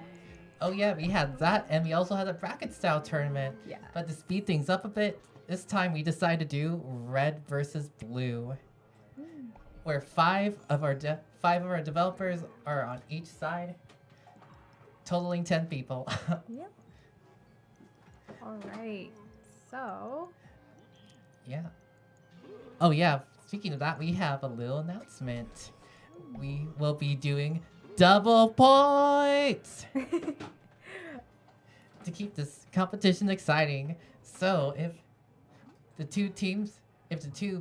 D: Oh yeah, we had that, and we also had a bracket style tournament.
F: Yeah.
D: But to speed things up a bit, this time we decided to do red versus blue, where five of our developers are on each side, totaling 10 people.
F: Yep. All right. So.
D: Yeah. Oh yeah, speaking of that, we have a little announcement. We will be doing double points to keep this competition exciting. So if the two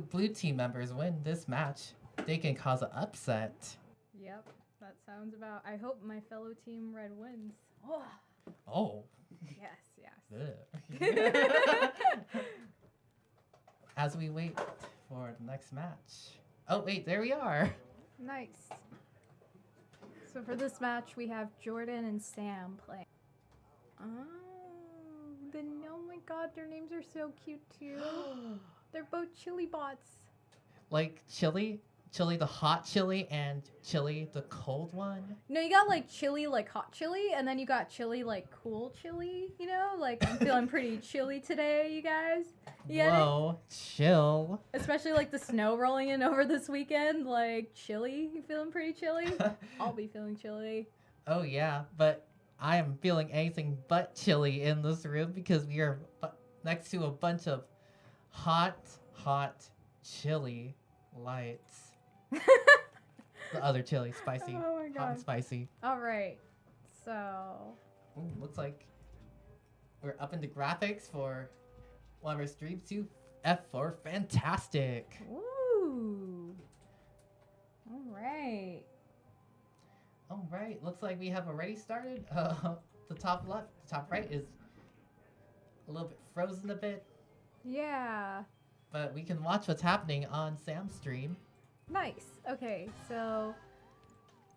D: blue team members win this match, they can cause an upset.
F: Yep. That sounds about. I hope my fellow team red wins. Oh.
D: Oh.
F: Yes.
D: Ugh. As we wait for the next match. Oh wait, there we are.
F: Nice. So for this match, we have Jordan and Sam playing. Oh, oh my god, their names are so cute too. They're both chili bots.
D: Like Chili the hot chili, and Chili the cold one.
F: No, you got like chili, like hot chili, and then you got chili, like cool chili, you know? Like, I'm feeling pretty chilly today, you guys. You get it?
D: Whoa, chill.
F: Especially like the snow rolling in over this weekend. Like, chilly. You feeling pretty chilly? I'll be feeling chilly.
D: Oh yeah, but I am feeling anything but chilly in this room because we are next to a bunch of hot chili lights. The other chili, spicy.
F: Oh my
D: Hot
F: god.
D: and spicy.
F: All right. So.
D: Ooh, looks like we're up into graphics for one of our streams too. F4 fantastic.
F: Ooh. All right.
D: All right, looks like we have already started. The top left, the top right is a little bit frozen a bit,
F: Yeah.
D: but we can watch what's happening on Sam's stream.
F: Nice. Okay, so.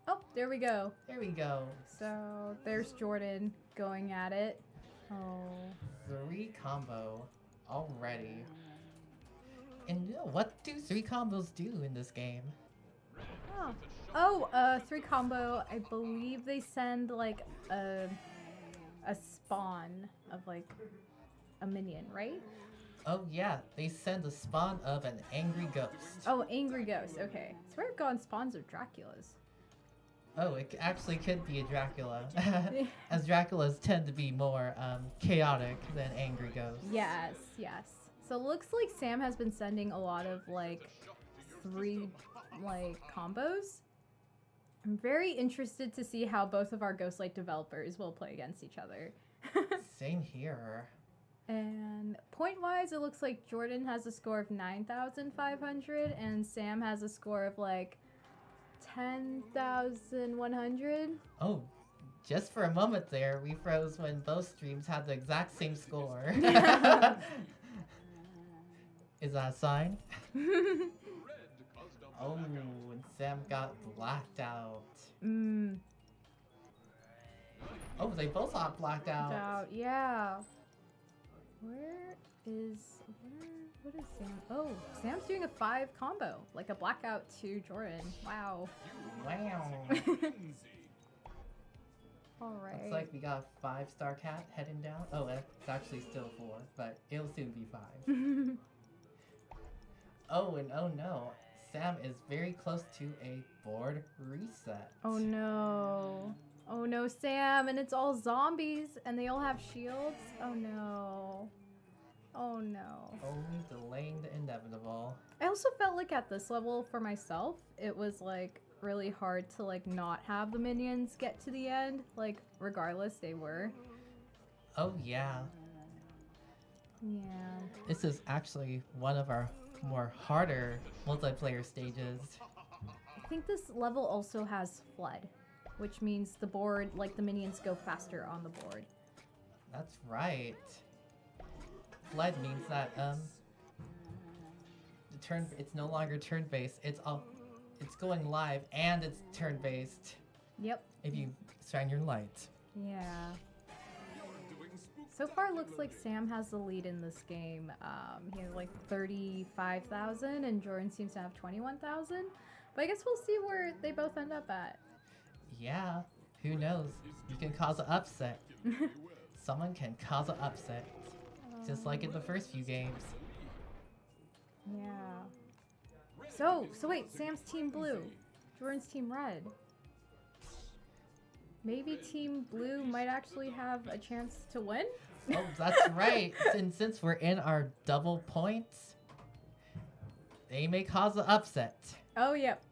F: Oh, there we go.
D: There we go.
F: So there's Jordan going at it. Oh.
D: 3 combo already. And you know, what do 3 combos do in this game?
F: Oh, 3 combo. I believe they send like a spawn of like a minion, right?
D: Oh yeah, they send a spawn of an angry ghost.
F: Oh, angry ghost. Okay. I swear I've gotten spawns of Draculas.
D: Oh, it actually could be a Dracula, as Draculas tend to be more chaotic than angry ghosts.
F: Yes, yes. So it looks like Sam has been sending a lot of like 3 like combos. I'm very interested to see how both of our Ghostlight developers will play against each other.
D: Same here.
F: And point-wise, it looks like Jordan has a score of 9,500 and Sam has a score of like 10,100.
D: Oh, just for a moment there, we froze when both streams had the exact same score. Is that a sign? Oh, and Sam got blacked out. Oh, they both got blacked out.
F: Yeah. What is Sam? Oh, Sam's doing a 5 combo, like a blackout to Jordan. Wow.
D: Wow.
F: All right.
D: Looks like we got a 5-star cat heading down. Oh, it's actually still 4, but it'll soon be 5. Oh, and oh no. Sam is very close to a board reset.
F: Oh no. Oh no, Sam, and it's all zombies and they all have shields. Oh no. Oh no.
D: Only delaying the inevitable.
F: I also felt like at this level for myself, it was like really hard to like not have the minions get to the end, like regardless they were.
D: Oh yeah.
F: Yeah.
D: This is actually one of our more harder multiplayer stages.
F: I think this level also has flood, which means the board, like the minions go faster on the board.
D: That's right. Flood means that it's no longer turn-based. It's going live and it's turn-based
F: Yep.
D: if you shine your light.
F: Yeah. So far, it looks like Sam has the lead in this game. He has like 35,000, and Jordan seems to have 21,000. But I guess we'll see where they both end up at.
D: Yeah, who knows? You can cause an upset. Someone can cause an upset. Just like in the first few games.
F: Yeah. So wait, Sam's team blue, Jordan's team red. Maybe Team Blue might actually have a chance to win?
D: Oh, that's right. Since we're in our double points, they may cause an upset.
F: Oh, yep.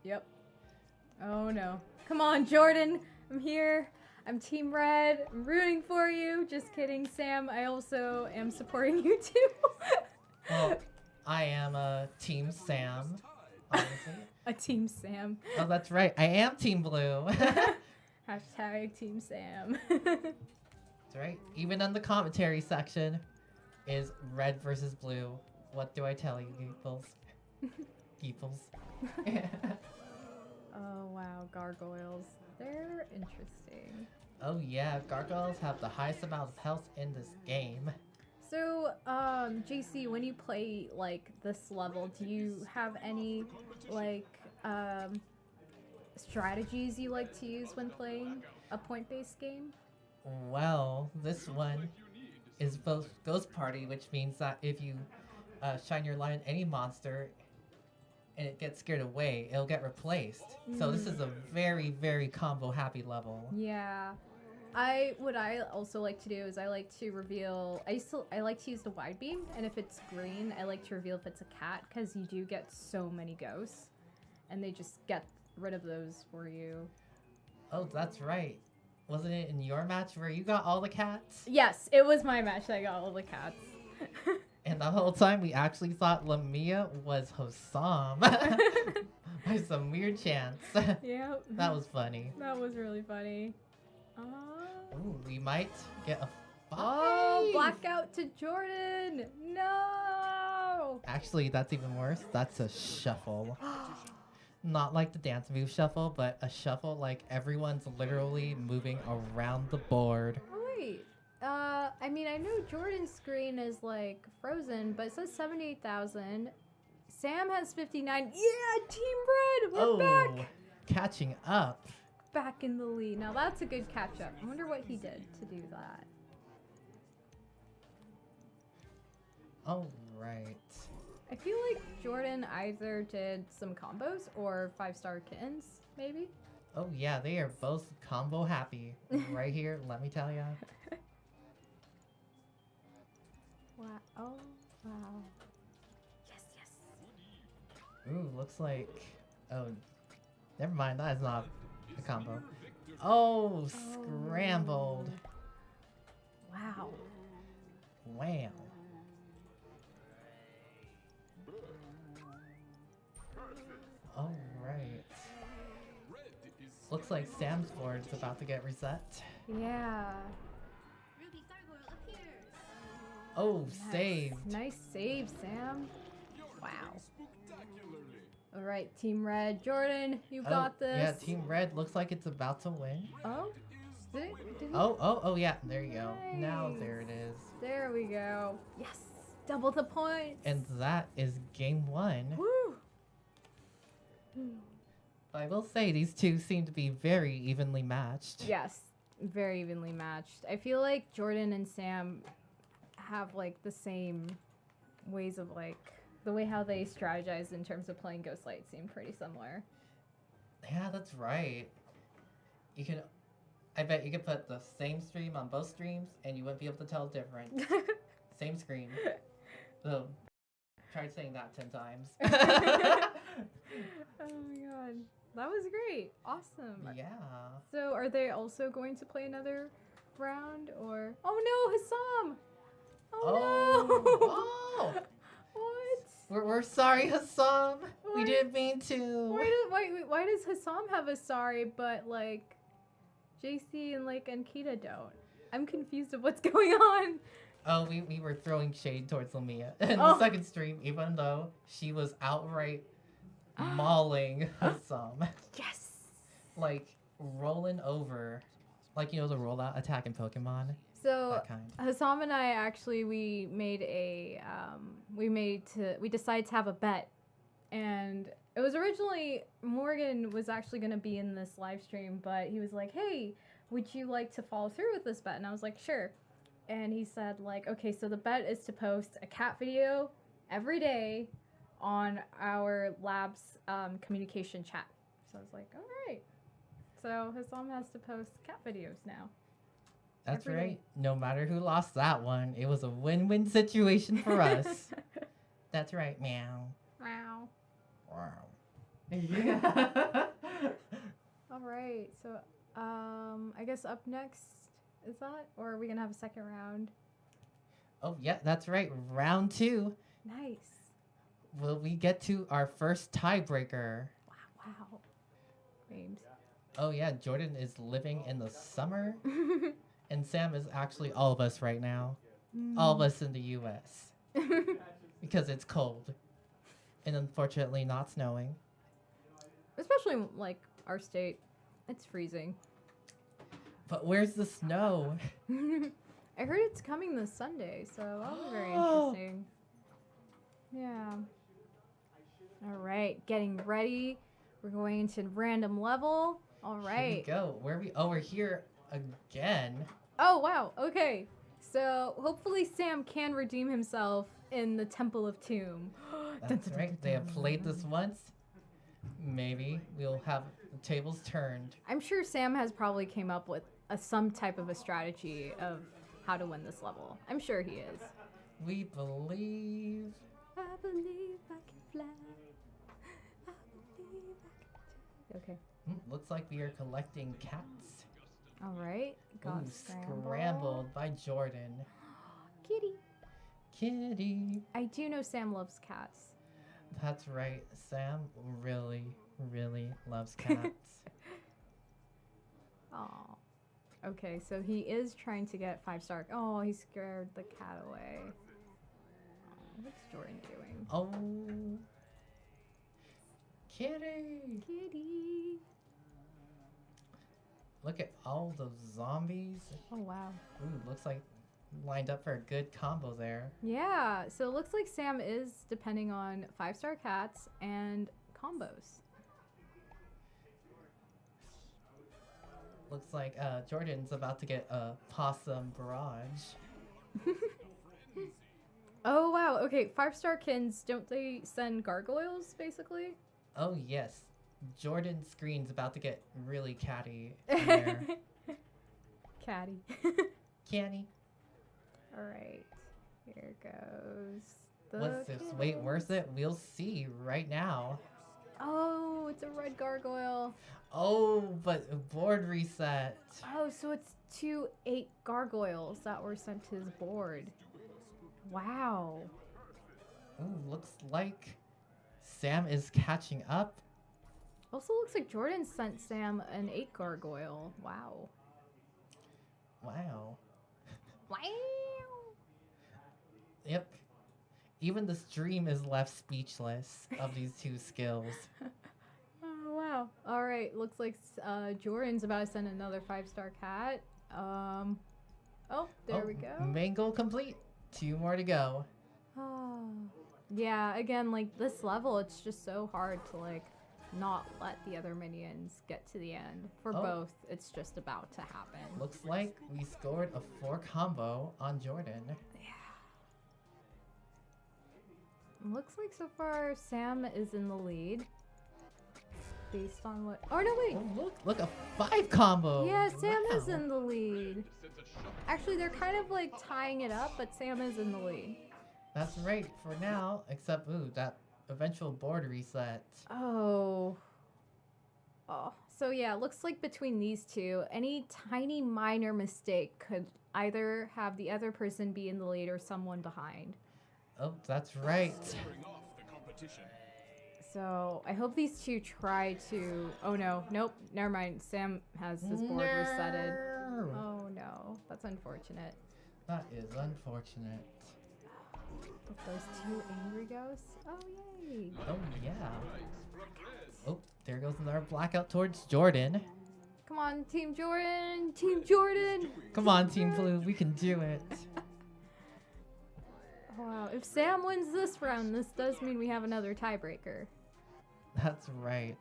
F: Oh, no. Come on, Jordan. I'm here. I'm Team Red. I'm rooting for you. Just kidding, Sam. I also am supporting you, too.
D: Well, I am a Team Sam, obviously.
F: A Team Sam.
D: Oh, that's right. I am Team Blue.
F: Hashtag Team Sam.
D: That's right. Even in the commentary section is red versus blue. What do I tell you, Geeples? Geeples.
F: Oh, wow. Gargoyles. They're interesting.
D: Oh yeah, gargoyles have the highest amount of health in this game.
F: So, JC, when you play, like, this level, do you have any, like, strategies you like to use when playing a point-based game?
D: Well, this one is both Ghost Party, which means that if you shine your light on any monster and it gets scared away, it'll get replaced. So this is a very, very combo-happy level.
F: Yeah. What I also like to do is I like to reveal, I like to use the wide beam, and if it's green, I like to reveal if it's a cat, because you do get so many ghosts, and they just get rid of those for you.
D: Oh, that's right. Wasn't it in your match where you got all the cats?
F: Yes, it was my match that I got all the cats.
D: And the whole time we actually thought Lamia was Hossam. By some weird chance.
F: Yep.
D: That was funny.
F: That was really funny.
D: Ooh, we might get a fight.
F: Oh, blackout to Jordan. No.
D: Actually, that's even worse. That's a shuffle. Not like the dance move shuffle, but a shuffle like everyone's literally moving around the board.
F: Wait. I mean, I know Jordan's screen is like frozen, but it says 78,000. Sam has 59. Yeah, Team Red. We're back.
D: Catching up.
F: Back in the lead. Now that's a good catch up. I wonder what he did to do that.
D: All right.
F: I feel like Jordan either did some combos or 5-star kittens, maybe.
D: Oh yeah, they are both combo happy right here. Let me tell ya.
F: Wow. Oh, wow. Yes, yes.
D: Ooh, looks like. Oh, never mind. That is not a combo. Oh, scrambled.
F: Wow.
D: Wow. All right. Looks like Sam's board is about to get reset.
F: Yeah.
D: Oh,
F: Yes.
D: saved.
F: Nice save, Sam. Wow. All right, Team Red. Jordan, you got this.
D: Yeah, Team Red looks like it's about to win.
F: Oh, did it? Did it?
D: Oh, yeah. There you go. Now there it is.
F: There we go. Yes, double the points.
D: And that is game 1.
F: Woo.
D: I will say these two seem to be very evenly matched.
F: Yes, very evenly matched. I feel like Jordan and Sam have like the same ways of like the way how they strategize in terms of playing Ghostlight seem pretty similar.
D: Yeah, that's right. You can, I bet you could put the same stream on both streams and you wouldn't be able to tell the difference. Same screen. So, try saying that 10 times.
F: Oh my god. That was great. Awesome.
D: Yeah.
F: So are they also going to play another round or oh no, Hassam! Oh, no! What?
D: We're sorry, Hassam. We
F: Why-
D: didn't mean to.
F: Why does Hassam have a sorry but like JC and like Ankita don't? I'm confused of what's going on.
D: Oh, we were throwing shade towards Lamia in
F: Oh.
D: the second stream, even though she was outright mauling Hassam.
F: Yes.
D: Like, rolling over. Like, you know, the rollout attack in Pokemon?
F: So
D: That kind.
F: Hassam and I actually we decided to have a bet, and it was originally Morgan was actually going to be in this live stream, but he was like, "Hey, would you like to follow through with this bet?" And I was like, "Sure." And he said like, "Okay, so the bet is to post a cat video every day on our lab's communication chat." So I was like, "All right." So Hassam has to post cat videos now.
D: That's
F: every day.
D: right. No matter who lost that one, it was a win-win situation for us. That's right. Meow.
F: Wow.
D: Wow.
F: All right. So, I guess up next is that, or are we gonna have a second round?
D: Oh, yeah, that's right. Round 2.
F: Nice.
D: Will we get to our first tiebreaker?
F: Wow. Games.
D: Oh, yeah, Jordan is living in the summer, and Sam is actually all of us right now. All of us in the U.S. because it's cold and unfortunately not snowing.
F: Especially like our state, it's freezing.
D: But where's the snow?
F: I heard it's coming this Sunday, so that'll be very interesting. Yeah. All right, getting ready. We're going into random level. All
D: Here we
F: right.
D: go. We're here again.
F: Oh, wow. Okay. So hopefully Sam can redeem himself in the Temple of Tomb.
D: That's right. They have played this once. Maybe we'll have the tables turned.
F: I'm sure Sam has probably came up with some type of a strategy of how to win this level. I'm sure he is.
D: We believe.
F: I believe I can fly. I believe I can. Okay.
D: Looks like we are collecting cats.
F: All right. Got
D: Ooh,
F: scrambled.
D: scrambled by Jordan.
F: Kitty.
D: Kitty.
F: I do know Sam loves cats.
D: That's right. Sam really, really loves cats.
F: Oh. Okay, so he is trying to get 5-star. Oh, he scared the cat away. Oh, what's Jordan doing?
D: Oh. Kitty.
F: Kitty.
D: Look at all those zombies.
F: Oh, wow.
D: Ooh, looks like lined up for a good combo there.
F: Yeah, so it looks like Sam is depending on 5-star cats and combos.
D: Looks like Jordan's about to get a possum barrage.
F: Oh, wow. Okay, 5-star kins, don't they send gargoyles, basically?
D: Oh, yes. Jordan's screen's about to get really catty in there.
F: Catty.
D: Canny.
F: All right, here goes the
D: What's this? Wait,
F: kittens.
D: where's it? We'll see right now.
F: Oh, it's a red gargoyle.
D: Oh, but board reset.
F: Oh, so it's 2 8 gargoyles that were sent to his board. Wow.
D: Ooh, looks like Sam is catching up.
F: Also looks like Jordan sent Sam an 8 gargoyle. Wow.
D: Wow.
F: Wow.
D: Yep. Even the stream is left speechless of these two skills.
F: Oh, wow. All right, looks like Jordan's about to send another 5-star cat. Oh, there we go.
D: Main goal complete. 2 more to go.
F: Oh. Yeah, again, like this level, it's just so hard to like not let the other minions get to the end. For
D: Oh.
F: both, it's just about to happen.
D: Looks like we scored a 4 combo on Jordan.
F: Looks like so far Sam is in the lead. Based on what... Oh, no, wait!
D: Oh, look, a 5 combo.
F: Yeah, Sam is
D: Wow.
F: in the lead. Actually, they're kind of like tying it up, but Sam is in the lead.
D: That's right for now, except that eventual board reset.
F: Oh. Oh. So yeah, it looks like between these two, any tiny minor mistake could either have the other person be in the lead or someone behind.
D: Oh, that's right.
F: So I hope these two try to... Oh no, nope, never mind. Sam has his board resetted.
D: No.
F: Oh no, that's unfortunate.
D: That is unfortunate.
F: But those two angry ghosts? Oh yay!
D: Oh, yeah. Oh, there goes another blackout towards Jordan.
F: Come on, Team Jordan! Team Jordan!
D: Come on, Team Blue, we can do it.
F: Wow, if Sam wins this round, this does mean we have another tiebreaker.
D: That's right.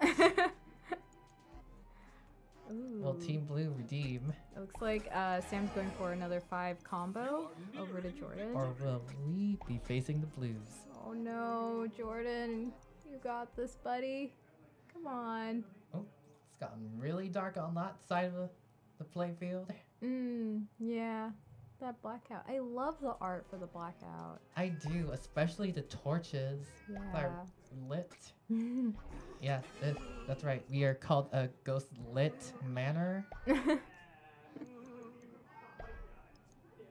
D: Will
F: Ooh.
D: Team Blue redeem?
F: It looks like Sam's going for another 5 combo over to Jordan.
D: Or will we be facing the Blues?
F: Oh no, Jordan, you got this, buddy. Come on.
D: Oh, it's gotten really dark on that side of the playfield.
F: Yeah, that blackout. I love the art for the blackout.
D: I do, especially the torches that
F: Yeah.
D: are lit. Yeah, that's right. We are called a ghost lit manor.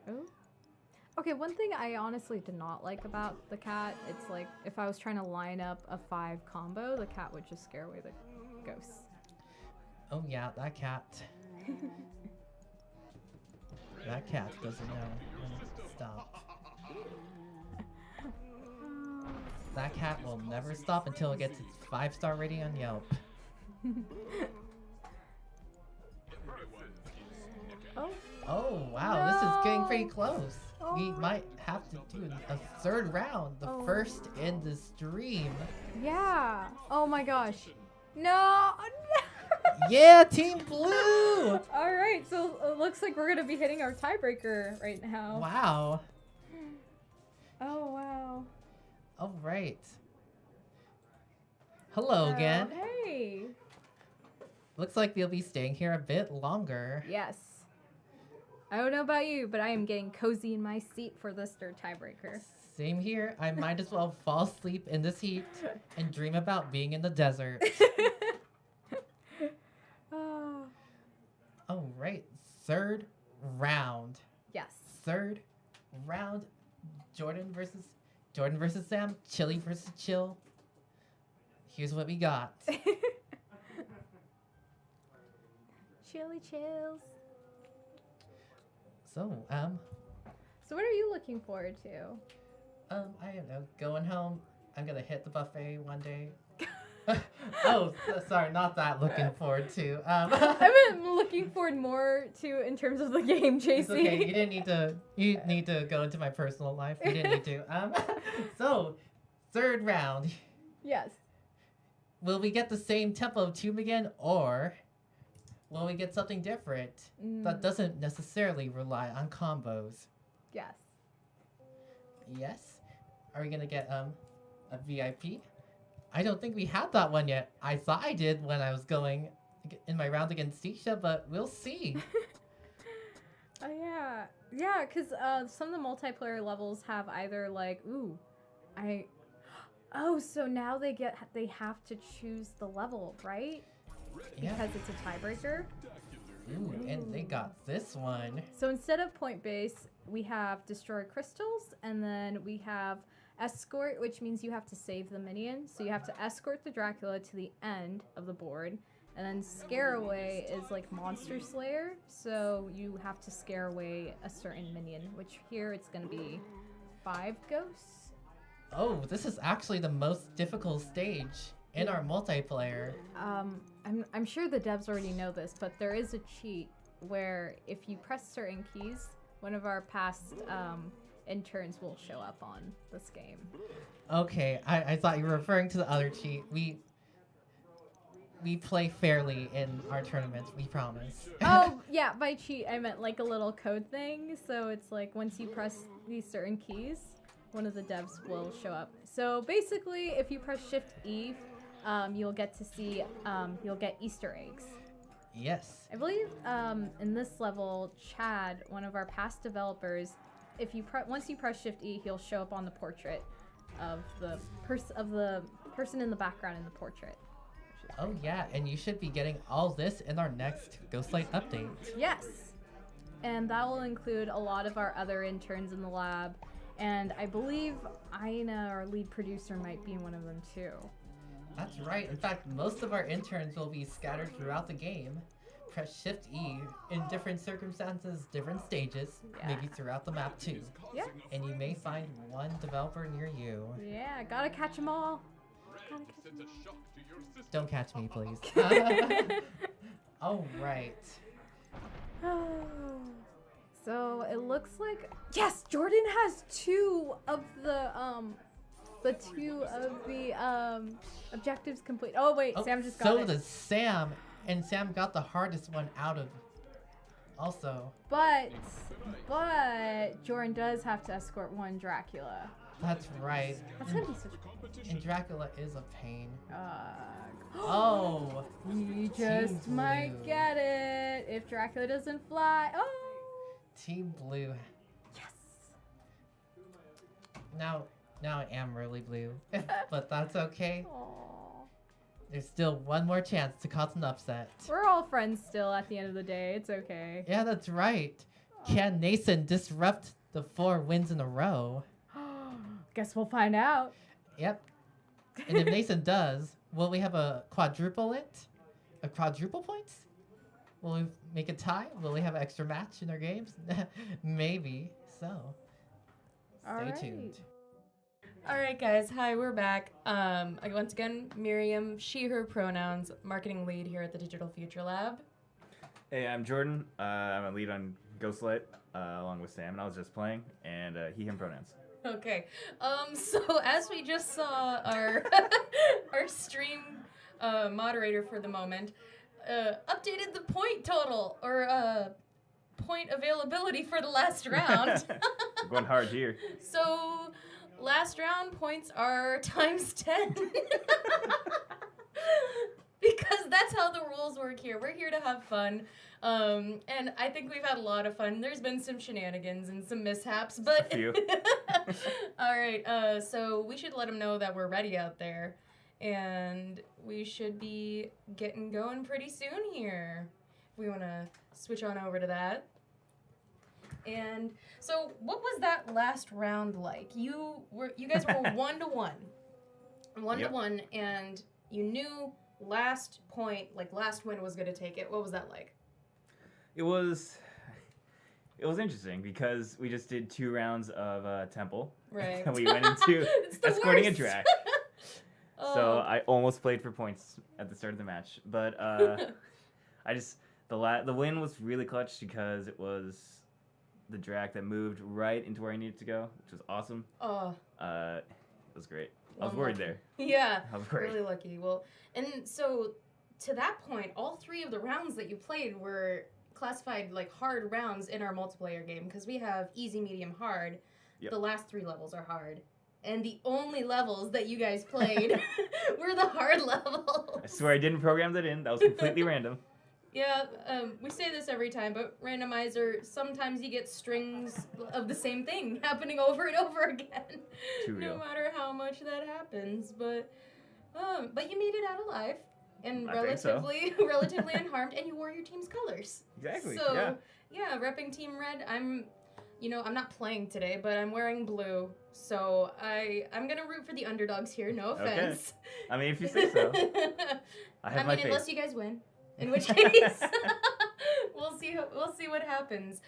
F: Oh. Okay, one thing I honestly did not like about the cat, it's like if I was trying to line up a 5 combo, the cat would just scare away the ghosts.
D: Oh yeah, that cat. That cat doesn't know when to stop. That cat will never stop until it gets its 5-star rating on Yelp.
F: Oh,
D: Oh wow, this is getting pretty
F: No.
D: close. We
F: Oh.
D: might have to do a 3rd round, the
F: Oh.
D: first in the stream.
F: yeah. Oh my gosh. No.
D: Yeah, Team Blue!
F: All right, so it looks like we're gonna be hitting our tiebreaker right now.
D: Wow.
F: Oh wow.
D: All right. Hello again.
F: Hey.
D: Looks like they'll be staying here a bit longer.
F: Yes. I don't know about you, but I am getting cozy in my seat for this third tiebreaker.
D: Same here. I might as well fall asleep in this heat and dream about being in the desert.
F: Oh.
D: All right. 3rd round.
F: Yes.
D: 3rd round. Jordan versus Sam. Chili versus Chill. Here's what we got.
F: Chilly chills.
D: So,
F: So what are you looking forward to?
D: I don't know. Going home. I'm gonna hit the buffet one day. Oh, sorry, not that looking forward to.
F: I've been looking forward more to in terms of the game, JC.
D: It's okay. You didn't need to. You need to go into my personal life. You didn't need to. So, 3rd round.
F: Yes.
D: Will we get the same tempo of tune again, or will we get something different that doesn't necessarily rely on combos?
F: Yes.
D: Yes. Are we gonna get a VIP? I don't think we had that one yet. I thought I did when I was going in my round against Tisha, but we'll see.
F: Oh yeah. Yeah, because some of the multiplayer levels have either like, oh, so now they have to choose the level, right?
D: Yeah.
F: Because it's a tiebreaker.
D: Ooh, and they got this one.
F: So instead of point base, we have destroy crystals, and then we have escort, which means you have to save the minion. So you have to escort the Dracula to the end of the board. And then scare away is like monster slayer. So you have to scare away a certain minion, which here it's going to be 5 ghosts.
D: Oh, this is actually the most difficult stage in our multiplayer.
F: I'm sure the devs already know this, but there is a cheat where if you press certain keys, one of our past interns will show up on this game.
D: Okay, I thought you were referring to the other cheat. we play fairly in our tournaments. We promise.
F: Oh, yeah, by cheat, I meant like a little code thing. So it's like once you press these certain keys, one of the devs will show up. So basically, if you press Shift E, you'll get to see, you'll get Easter eggs.
D: Yes.
F: I believe in this level, Chad, one of our past developers, if you once you press Shift E, he'll show up on the portrait of the person in the background in the portrait.
D: Oh yeah, and you should be getting all this in our next Ghostlight update.
F: Yes, and that will include a lot of our other interns in the lab, and I believe Aina, our lead producer, might be one of them too.
D: That's right. In fact, most of our interns will be scattered throughout the game. Press Shift E in different circumstances, different stages,
F: Yeah.
D: maybe throughout the map too.
F: Yeah.
D: And you may find one developer near you.
F: Yeah, gotta catch them all. Gotta catch 'em
D: Don't catch me, please. All right.
F: all. So it looks like yes, Jordan has two of the objectives complete. Oh wait,
D: Oh,
F: Sam just got
D: so
F: it.
D: does Sam, and Sam got the hardest one out of. Also,
F: But Jordan does have to escort one Dracula.
D: that's right.
F: That's gonna be such
D: And Dracula is a pain.
F: a
D: Oh,
F: you just
D: Team
F: might
D: Blue.
F: get it if Dracula doesn't fly. Oh
D: Team Blue.
F: yes.
D: Now I am really blue, but that's okay.
F: Aw.
D: There's still one more chance to cause an upset.
F: We're all friends still at the end of the day. It's okay.
D: Yeah, that's right. Can Nathan disrupt the 4 wins in a row?
F: Guess we'll find out.
D: Yep. And if Nathan does, will we have a quadruple it? A quadruple points? Will we make a tie? Will we have an extra match in our games? Maybe. So, stay
F: All right.
D: tuned.
A: All right, guys. Hi, we're back. Once again, Miriam, she, her pronouns, marketing lead here at the Digital Future Lab.
G: Hey, I'm Jordan. I'm a lead on Ghostlight, along with Sam, and I was just playing, and he, him pronouns.
A: Okay. So as we just saw our our stream moderator for the moment updated the point total or point availability for the last round.
G: I'm going hard here.
A: So last round points are times 10. Because that's how the rules work here. We're here to have fun. And I think we've had a lot of fun. There's been some shenanigans and some mishaps, but
G: A few.
A: all right, so we should let them know that we're ready out there. And we should be getting going pretty soon here. If we want to switch on over to that. And so what was that last round like? You guys were 1-1. 1-1, and you knew last point, like last win was going to take it. What was that like?
G: It was interesting because we just did 2 rounds of Temple.
A: Right.
G: And we went into
A: It's the
G: escorting a
A: worst.
G: drac.
A: Oh.
G: So I almost played for points at the start of the match. But I just, the win was really clutch because it was the drac that moved right into where I needed to go, which was awesome.
A: Oh,
G: It was great. I was
A: Well,
G: worried
A: lucky.
G: there.
A: Yeah,
G: I was worried.
A: really lucky. Well, and so to that point, all 3 of the rounds that you played were classified like hard rounds in our multiplayer game because we have easy, medium, hard.
G: Yep.
A: The last 3 levels are hard. And the only levels that you guys played were the hard levels.
G: I swear I didn't program that in. That was completely random.
A: Yeah, we say this every time, but randomizer, sometimes you get strings of the same thing happening over and over again.
G: Too
A: No
G: real.
A: matter how much that happens, but you made it out alive and
G: I think so.
A: relatively unharmed, and you wore your team's colors.
G: Exactly.
A: So yeah, repping Team Red. I'm not playing today, but I'm wearing blue, so I'm gonna root for the underdogs here. No
G: Okay.
A: offense.
G: I mean, if you say so. I have my faith.
A: Unless you guys win, in which case we'll see what happens.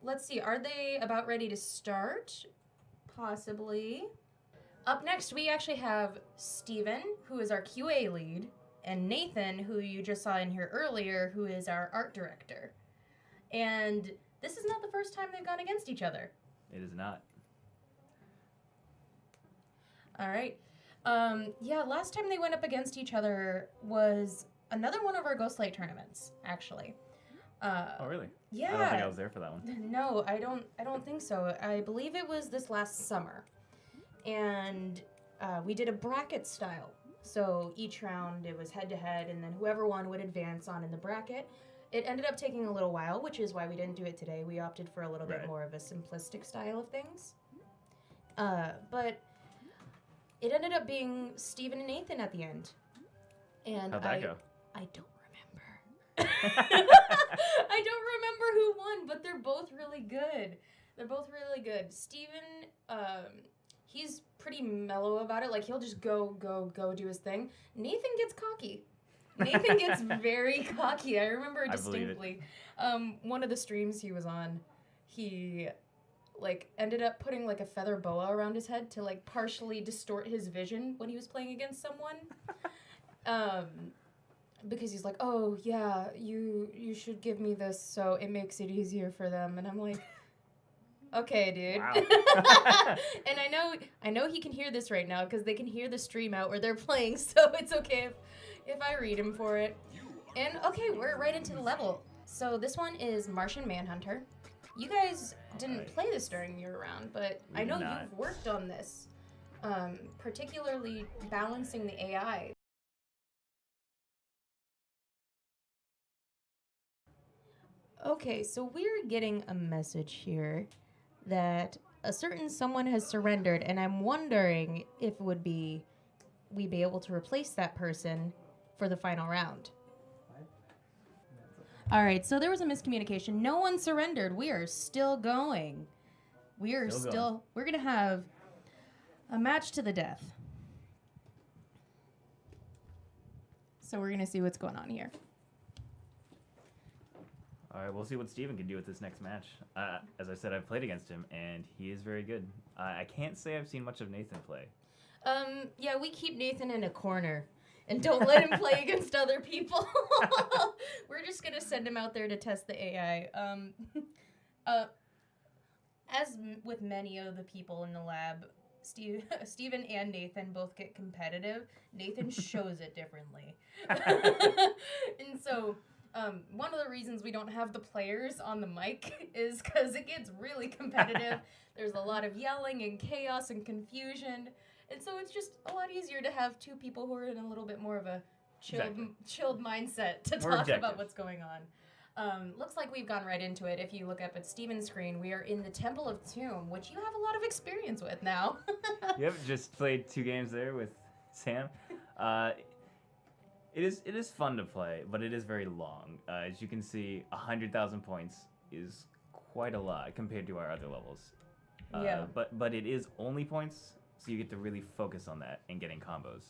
A: Let's see. Are they about ready to start? Possibly. Up next, we actually have Steven, who is our QA lead, and Nathan, who you just saw in here earlier, who is our art director. And this is not the first time they've gone against each other.
G: It is not.
A: All right. Yeah, last time they went up against each other was another one of our Ghostlight tournaments, actually.
G: Oh, really?
A: Yeah.
G: I don't think I was there for that one.
A: No, I don't think so. I believe it was this last summer. And we did a bracket style. So each round it was head to head, and then whoever won would advance on in the bracket. It ended up taking a little while, which is why we didn't do it today. We opted for a little bit
G: Right.
A: more of a simplistic style of things. But it ended up being Steven and Nathan at the end. And
G: How'd that go?
A: I don't remember. I don't remember who won, but they're both really good. They're both really good. Steven, he's pretty mellow about it. Like, he'll just go do his thing. Nathan gets cocky. Nathan gets very cocky. I remember
G: I believe it.
A: distinctly. One of the streams he was on, he like ended up putting like a feather boa around his head to like partially distort his vision when he was playing against someone. Because he's like, oh yeah, you should give me this so it makes it easier for them. And I'm like, okay, dude.
G: Wow.
A: And I know he can hear this right now because they can hear the stream out where they're playing, so it's okay if I read him for it. And okay, we're right into the level. So this one is Martian Manhunter. You guys didn't play this during your round, but
G: We
A: I know
G: did not.
A: you've worked on this, particularly balancing the AI. Okay, so we're getting a message here that a certain someone has surrendered, and I'm wondering if we'd be able to replace that person for the final round. All right, so there was a miscommunication. No one surrendered. We are still going. We're going to have a match to the death. So we're going to see what's going on here.
G: All right, we'll see what Steven can do with this next match. As I said, I've played against him, and he is very good. I can't say I've seen much of Nathan play.
A: Yeah, we keep Nathan in a corner and don't let him play against other people. We're just gonna send him out there to test the AI. With many of the people in the lab, Steven and Nathan both get competitive. Nathan shows it differently. And so, one of the reasons we don't have the players on the mic is because it gets really competitive. There's a lot of yelling and chaos and confusion. And so it's just a lot easier to have two people who are in a little bit more of a chilled mindset to
G: More
A: talk
G: objective.
A: about what's going on. Looks like we've gone right into it. If you look up at Steven's screen, we are in the Temple of Tomb, which you have a lot of experience with now.
G: Yep, just played 2 games there with Sam. It is fun to play, but it is very long. As you can see, 100,000 points is quite a lot compared to our other levels.
A: Yeah.
G: But it is only points, so you get to really focus on that and getting combos.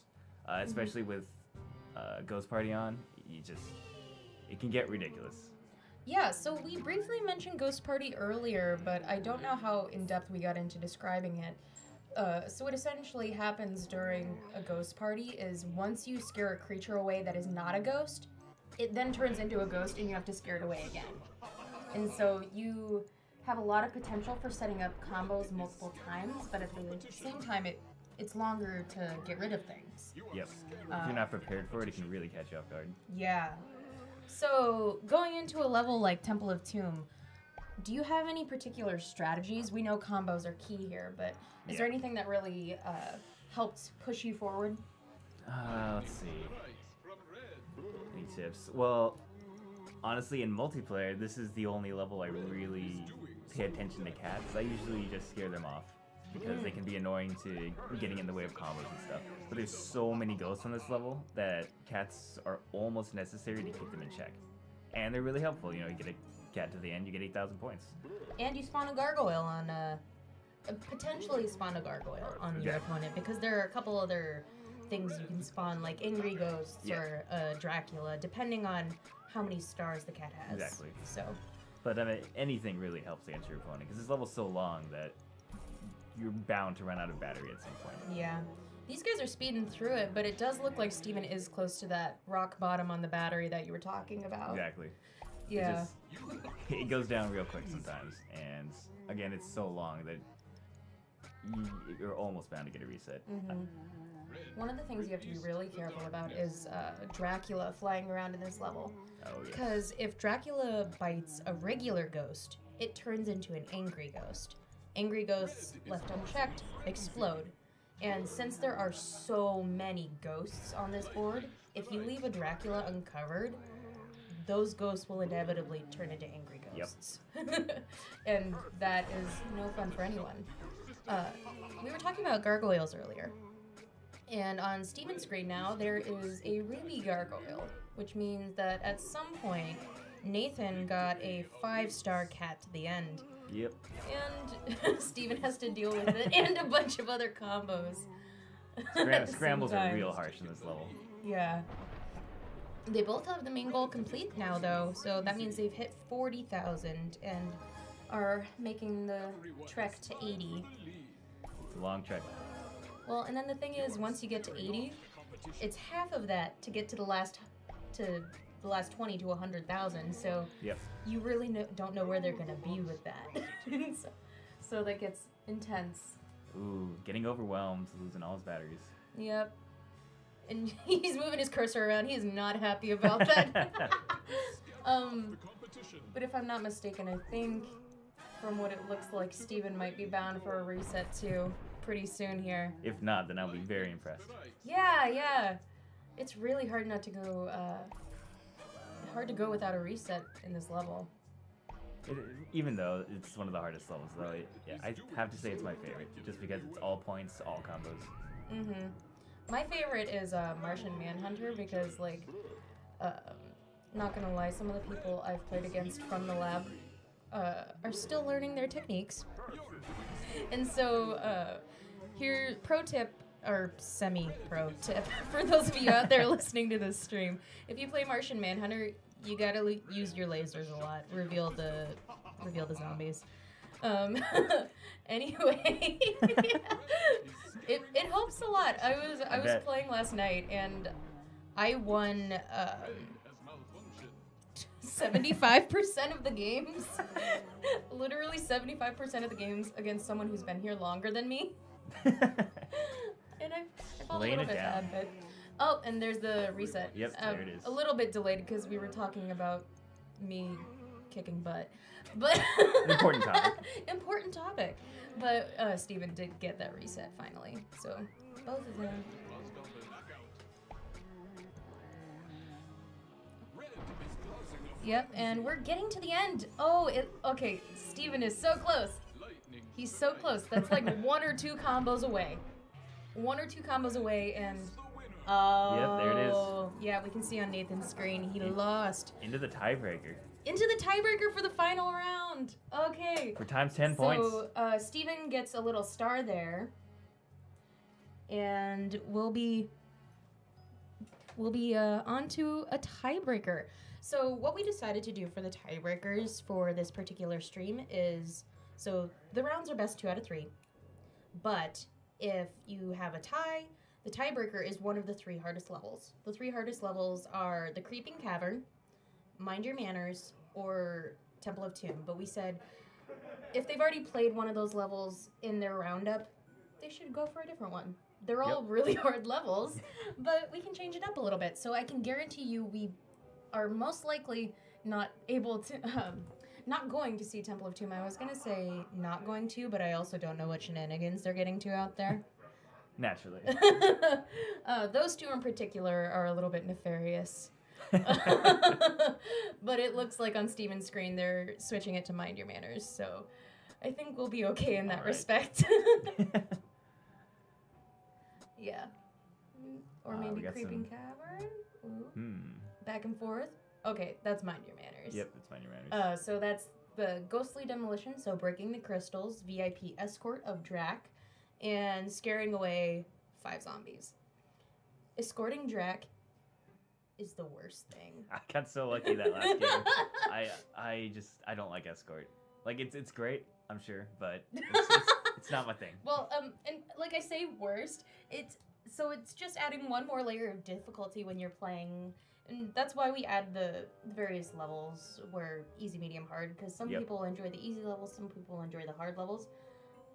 G: Especially with Ghost Party on, it can get ridiculous.
A: Yeah, so we briefly mentioned Ghost Party earlier, but I don't know how in-depth we got into describing it. So what essentially happens during a ghost party is once you scare a creature away that is not a ghost, it then turns into a ghost and you have to scare it away again. And so you have a lot of potential for setting up combos multiple times, but at the same time, it's longer to get rid of things.
G: Yep. If you're not prepared for it, it can really catch you off guard.
A: Yeah. So going into a level like Temple of Tomb, do you have any particular strategies? We know combos are key here, but is there anything that really helped push you forward?
G: Let's see. Any tips? Well, honestly, in multiplayer, this is the only level I really pay attention to cats. I usually just scare them off because they can be annoying to getting in the way of combos and stuff. But there's so many ghosts on this level that cats are almost necessary to keep them in check. And they're really helpful. You know, you get a cat to the end, you get 8,000 points.
A: And you spawn a gargoyle on potentially spawn a gargoyle on your opponent, because there are a couple other things you can spawn, like angry ghosts or Dracula, depending on how many stars the cat has.
G: Exactly.
A: So.
G: But I mean, anything really helps against your opponent because this level's so long that you're bound to run out of battery at some point.
A: Yeah. These guys are speeding through it, but it does look like Steven is close to that rock bottom on the battery that you were talking about.
G: Exactly.
A: Yeah.
G: It goes down real quick sometimes, and again, it's so long that you're almost bound to get a reset.
A: One of the things you have to be really careful about is Dracula flying around in this level.
G: Oh yeah.
A: Because if Dracula bites a regular ghost, it turns into an angry ghost. Angry ghosts, left unchecked, explode. And since there are so many ghosts on this board, if you leave a Dracula uncovered, those ghosts will inevitably turn into angry ghosts. And that is no fun for anyone. We were talking about gargoyles earlier. And on Steven's screen now, there is a ruby gargoyle, which means that at some point, Nathan got a 5-star cat to the end.
G: Yep.
A: And Steven has to deal with it and a bunch of other combos.
G: Scrambles are real
A: Sometimes.
G: harsh in this level.
A: Yeah. They both have the main goal complete now, though, so that means they've hit 40,000 and are making the trek to 80.
G: It's a long trek.
A: Well, and then the thing is, once you get to 80, it's half of that to get to the last 20 to 100,000. So
G: Yep.
A: you really don't know where they're gonna be with that. so that gets intense.
G: Ooh, getting overwhelmed, losing all his batteries.
A: Yep. And he's moving his cursor around. He is not happy about that. But if I'm not mistaken, I think from what it looks like, Steven might be bound for a reset too pretty soon here.
G: If not, then I'll be very impressed.
A: Yeah. It's really hard not to go, hard to go without a reset in this level.
G: Even though it's one of the hardest levels, though, I have to say it's my favorite, just because it's all points, all combos.
A: My favorite is Martian Manhunter because, like, not gonna lie, some of the people I've played against from the lab are still learning their techniques. And so, here, pro tip, or semi-pro tip, for those of you out there listening to this stream, if you play Martian Manhunter, you gotta use your lasers a lot. Reveal the zombies. Anyway, it helps a lot. I was
G: bet.
A: playing last night and I won 75% of the games. Literally 75% of the games against someone who's been here longer than me. And I felt
G: Laying
A: a
G: it
A: little bit
G: down.
A: bad, but oh, and there's the reset.
G: Yep, there it is.
A: A little bit delayed because we were talking about me kicking butt, but
G: Important topic.
A: Important topic. But Steven did get that reset finally, so both of them. Yep, and we're getting to the end. Oh, okay. Steven is so close. He's so close. That's like 1 or 2 combos away. 1 or 2 combos away, and oh,
G: Yep, there it is.
A: Yeah, we can see on Nathan's screen he lost
G: Into the tiebreaker.
A: into the tiebreaker for the final round. Okay.
G: For times 10 points.
A: So Steven gets a little star there, and we'll be on to a tiebreaker. So what we decided to do for the tiebreakers for this particular stream is, so the rounds are best 2 out of 3, but if you have a tie, the tiebreaker is one of the 3 hardest levels. The 3 hardest levels are the Creeping Cavern, Mind Your Manners, or Temple of Tomb. But we said if they've already played one of those levels in their roundup, they should go for a different one. They're all really hard levels, but we can change it up a little bit. So I can guarantee you we are most likely not able to, not going to see Temple of Tomb. I was going to say not going to, but I also don't know what shenanigans they're getting to out there.
G: Naturally.
A: Those 2 in particular are a little bit nefarious. But it looks like on Steven's screen they're switching it to Mind Your Manners, so I think we'll be okay in that
G: All right.
A: respect. Yeah. Or
G: we
A: maybe
G: got
A: Creeping
G: some-
A: Cavern? Ooh.
G: Hmm.
A: Back and forth? Okay, that's Mind Your Manners.
G: Yep, it's Mind Your Manners.
A: So that's the Ghostly Demolition, so breaking the crystals, VIP escort of Drac, and scaring away 5 zombies. Escorting Drac is the worst thing.
G: I got so lucky that last game. I don't like escort. Like it's great, I'm sure, but it's not my thing.
A: Well, and like I say, worst. It's just adding one more layer of difficulty when you're playing, and that's why we add the various levels where easy, medium, hard. Because some
G: Yep.
A: people enjoy the easy levels, some people enjoy the hard levels.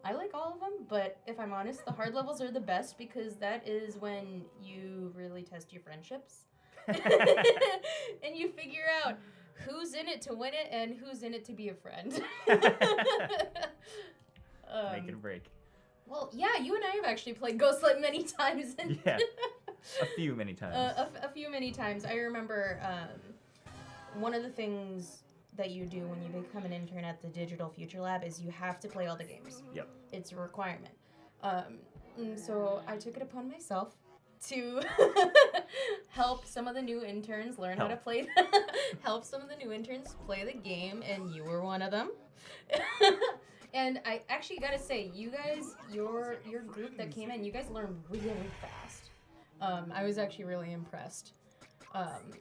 A: I like all of them, but if I'm honest, the hard levels are the best because that is when you really test your friendships. And you figure out who's in it to win it and who's in it to be a friend.
G: Make it or break.
A: Well, yeah, you and I have actually played Ghostlight many times.
G: Yeah, many times.
A: A few many times. I remember one of the things that you do when you become an intern at the Digital Future Lab is you have to play all the games.
G: Yep.
A: It's a requirement. And so I took it upon myself to help some of the new interns learn how to play. Help some of the new interns play the game, and you were one of them. And I actually gotta say, you guys, your group that came in, you guys learned really fast. I was actually really impressed.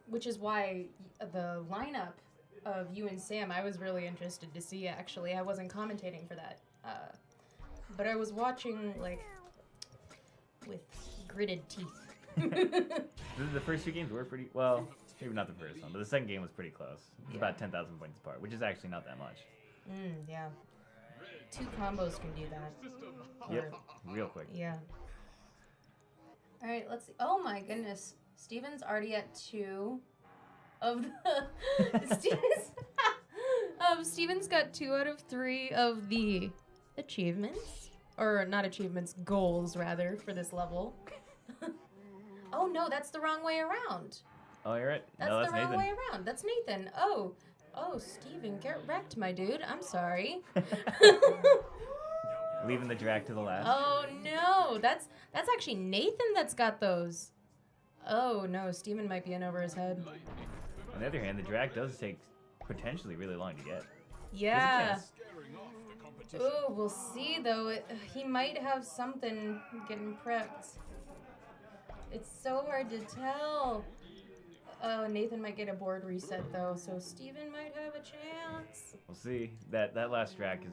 A: Which is why the lineup of you and Sam, I was really interested to see, actually. I wasn't commentating for that. But I was watching, like, with gritted teeth.
G: The first two games were pretty, well, maybe not the first one, but the second game was pretty close. It was about 10,000 points apart, which is actually not that much.
A: Yeah. 2 combos can do that.
G: Yep, real quick.
A: Yeah. All right, let's see. Oh my goodness. Steven's already at 2 of the... Steven's got 2 out of 3 of the achievements. Or not achievements, goals, rather, for this level. Oh no, that's the wrong way around.
G: Oh, you're right.
A: That's
G: No,
A: the wrong
G: Nathan.
A: way around. That's Nathan. Oh, Steven, get wrecked, my dude. I'm sorry.
G: Leaving the drag to the last.
A: Oh no, that's actually Nathan that's got those. Oh no, Steven might be in over his head.
G: On the other hand, the drag does take potentially really long to get.
A: Yeah. Oh, we'll see though. He might have something getting prepped. It's so hard to tell. Oh, Nathan might get a board reset though, so Steven might have a chance.
G: We'll see. That last drag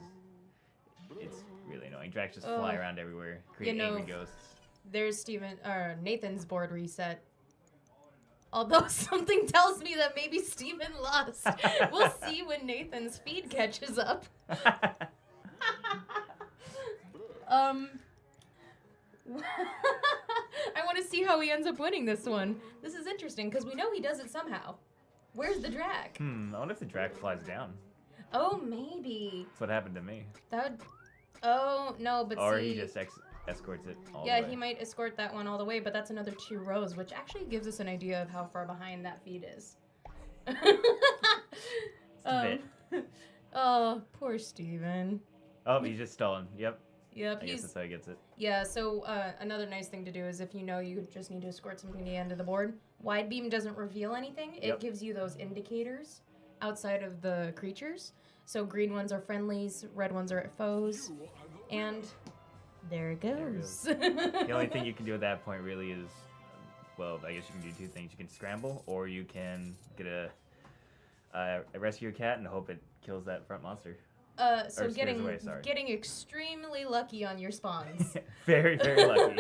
G: it's really annoying. Drags just fly around everywhere, create angry ghosts.
A: There's Nathan's board reset. Although something tells me that maybe Steven lost. We'll see when Nathan's feed catches up. I want to see how he ends up winning this one. This is interesting because we know he does it somehow. Where's the drag?
G: I wonder if the drag flies down.
A: Oh, maybe.
G: That's what happened to me.
A: That would... Oh, no, but
G: Or
A: see...
G: he just escorts it all
A: Yeah,
G: the way.
A: he might escort that one all the way, but that's another 2 rows, which actually gives us an idea of how far behind that feed is.
G: a bit.
A: Oh, poor Steven.
G: Oh, he's just stolen. Yep.
A: Yep,
G: I guess that's how he gets it.
A: Yeah, so another nice thing to do is if you know you just need to escort something to the end of the board, wide beam doesn't reveal anything. It gives you those indicators outside of the creatures. So green ones are friendlies, red ones are foes, and there it goes.
G: The only thing you can do at that point really is, well, I guess you can do 2 things. You can scramble, or you can get a rescue your cat and hope it kills that front monster.
A: So
G: Or scares away, sorry.
A: getting extremely lucky on your spawns.
G: Very, very lucky.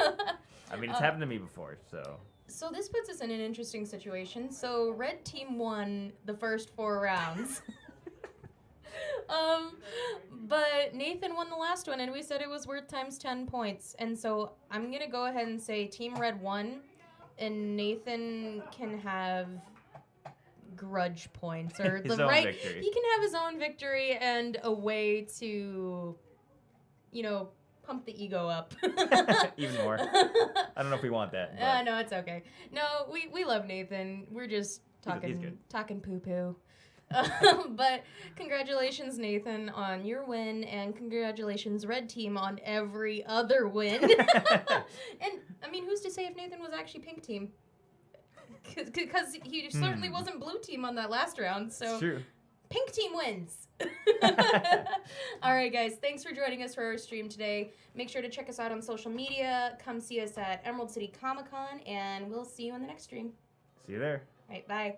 G: I mean, it's happened to me before, so.
A: So this puts us in an interesting situation. So red team won the first 4 rounds. But Nathan won the last one, and we said it was worth times 10 points. And so I'm going to go ahead and say Team Red won, and Nathan can have grudge points. Or
G: His
A: the
G: own
A: right.
G: victory.
A: He can have his own victory and a way to, pump the ego up.
G: Even more. I don't know if we want that. But
A: No, it's okay. No, we love Nathan. We're just
G: He's good.
A: talking poo-poo. But congratulations, Nathan, on your win, and congratulations, Red Team, on every other win. And, I mean, who's to say if Nathan was actually Pink Team? Because he certainly wasn't Blue Team on that last round, so...
G: It's true.
A: Pink Team wins. All right, guys. Thanks for joining us for our stream today. Make sure to check us out on social media. Come see us at Emerald City Comic Con, and we'll see you in the next stream.
G: See you there.
A: All right, bye.